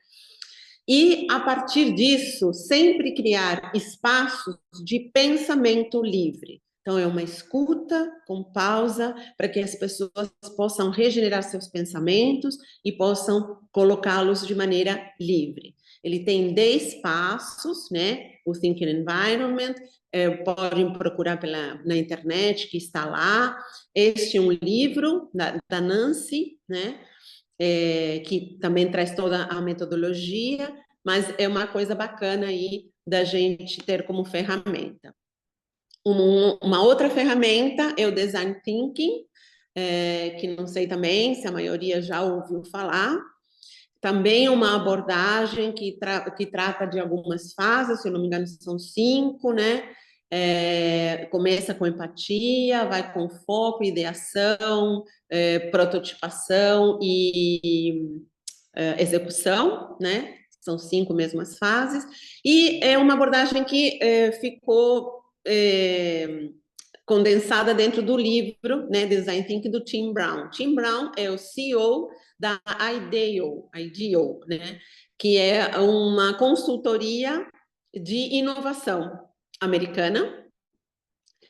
E, a partir disso, sempre criar espaços de pensamento livre. Então, é uma escuta com pausa para que as pessoas possam regenerar seus pensamentos e possam colocá-los de maneira livre. Ele tem 10 passos, né? O Thinking Environment, podem procurar na internet, que está lá. Este é um livro da Nancy, né? Que também traz toda a metodologia, mas é uma coisa bacana aí da gente ter como ferramenta. Uma outra ferramenta é o Design Thinking, que não sei também se a maioria já ouviu falar. Também uma abordagem que trata de algumas fases, se eu não me engano são 5, né? Começa com empatia, vai com foco, ideação, prototipação e execução, né? São 5 mesmas fases. E é uma abordagem que ficou condensada dentro do livro, né, Design Thinking, do Tim Brown. Tim Brown é o CEO da IDEO, né, que é uma consultoria de inovação americana,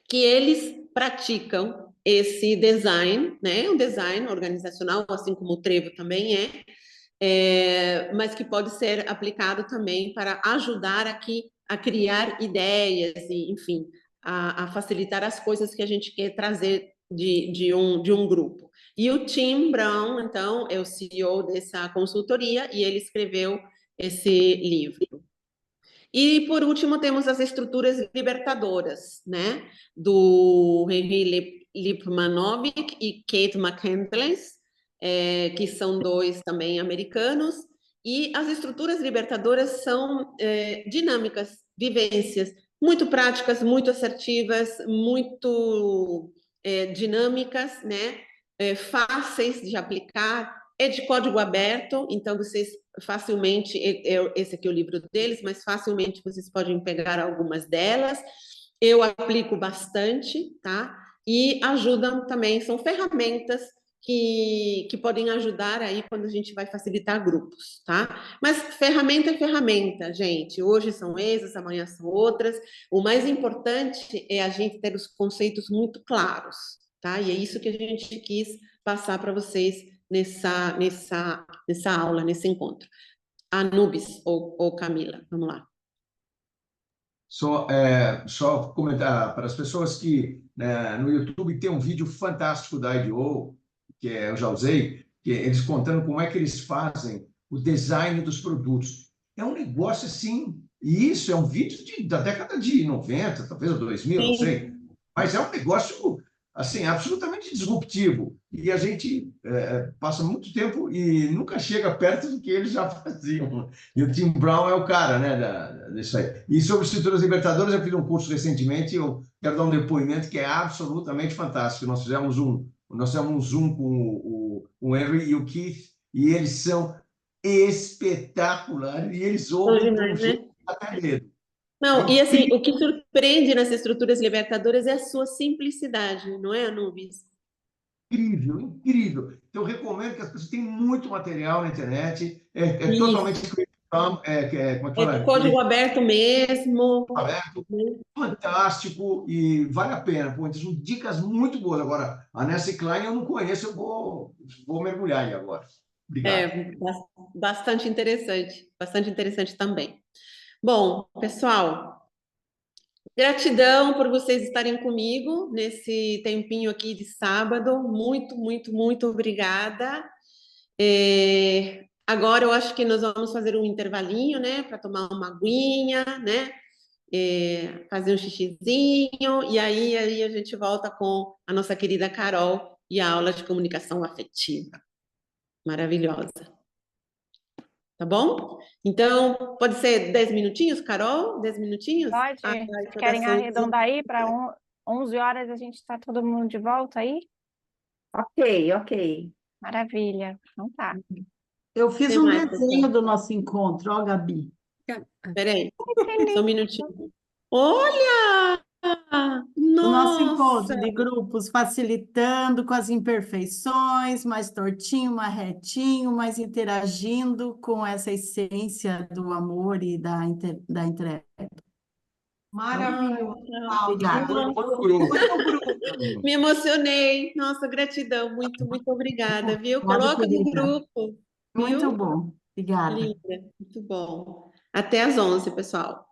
que eles praticam esse design, né, um design organizacional, assim como o Trevo também mas que pode ser aplicado também para ajudar aqui a criar ideias e, enfim, a facilitar as coisas que a gente quer trazer de um grupo. E o Tim Brown, então, é o CEO dessa consultoria e ele escreveu esse livro. E, por último, temos as estruturas libertadoras, né? Do Henry Lipmanovic e Kate McCandless, que são dois também americanos. E as estruturas libertadoras são dinâmicas, vivências, muito práticas, muito assertivas, muito dinâmicas, né? Fáceis de aplicar, é de código aberto, então vocês facilmente, esse aqui é o livro deles, mas facilmente vocês podem pegar algumas delas. Eu aplico bastante, tá? E ajudam também, são ferramentas que podem ajudar aí quando a gente vai facilitar grupos, tá? Mas ferramenta é ferramenta, gente. Hoje são essas, amanhã são outras. O mais importante é a gente ter os conceitos muito claros, tá? E é isso que a gente quis passar para vocês nessa aula, nesse encontro. Anubis ou Camila, vamos lá. Só comentar para as pessoas que no YouTube tem um vídeo fantástico da IDEO, que eu já usei, que eles contando como é que eles fazem o design dos produtos. É um negócio assim, e isso é um vídeo da década de 90, talvez 2000, não sei, mas é um negócio assim, absolutamente disruptivo. E a gente passa muito tempo e nunca chega perto do que eles já faziam. E o Tim Brown é o cara, né, disso aí. E sobre estruturas libertadoras, eu fiz um curso recentemente, eu quero dar um depoimento que é absolutamente fantástico. Nós fizemos um Zoom com o Henry e o Keith, e eles são espetaculares, e eles ouvem de um jeito até medo. Não, e assim, o que surpreende nessas estruturas libertadoras é a sua simplicidade, não é, Anubis? Incrível, incrível. Então, eu recomendo que as pessoas tenham muito material na internet, totalmente como é que fala? Código aberto mesmo. Aberto, fantástico e vale a pena. Pô, então, são dicas muito boas. Agora, a Nancy Klein eu não conheço, eu vou mergulhar aí agora. Obrigado. Bastante interessante também. Bom, pessoal, gratidão por vocês estarem comigo nesse tempinho aqui de sábado. Muito, muito, muito obrigada. Agora eu acho que nós vamos fazer um intervalinho, né, para tomar uma aguinha, né, fazer um xixizinho, e aí a gente volta com a nossa querida Carol e a aula de comunicação afetiva. Maravilhosa. Tá bom? Então, pode ser 10 minutinhos, Carol? 10 minutinhos? Pode. Vocês querem arredondar aí para 11 horas a gente está todo mundo de volta aí? Ok. Maravilha. Então tá. Eu fiz um desenho do nosso encontro, ó, Gabi. Peraí, só um minutinho. Olha! O nosso Nossa! encontro de grupos facilitando com as imperfeições, mais tortinho, mais retinho, mais interagindo com essa essência do amor e da entrega. Maravilhoso. Obrigada. Me emocionei. Nossa, gratidão. Muito, muito obrigada, viu? Obrigada, Coloca no querida. grupo. Muito Viu? bom. Obrigada. Linda, muito bom. Até às 11, pessoal.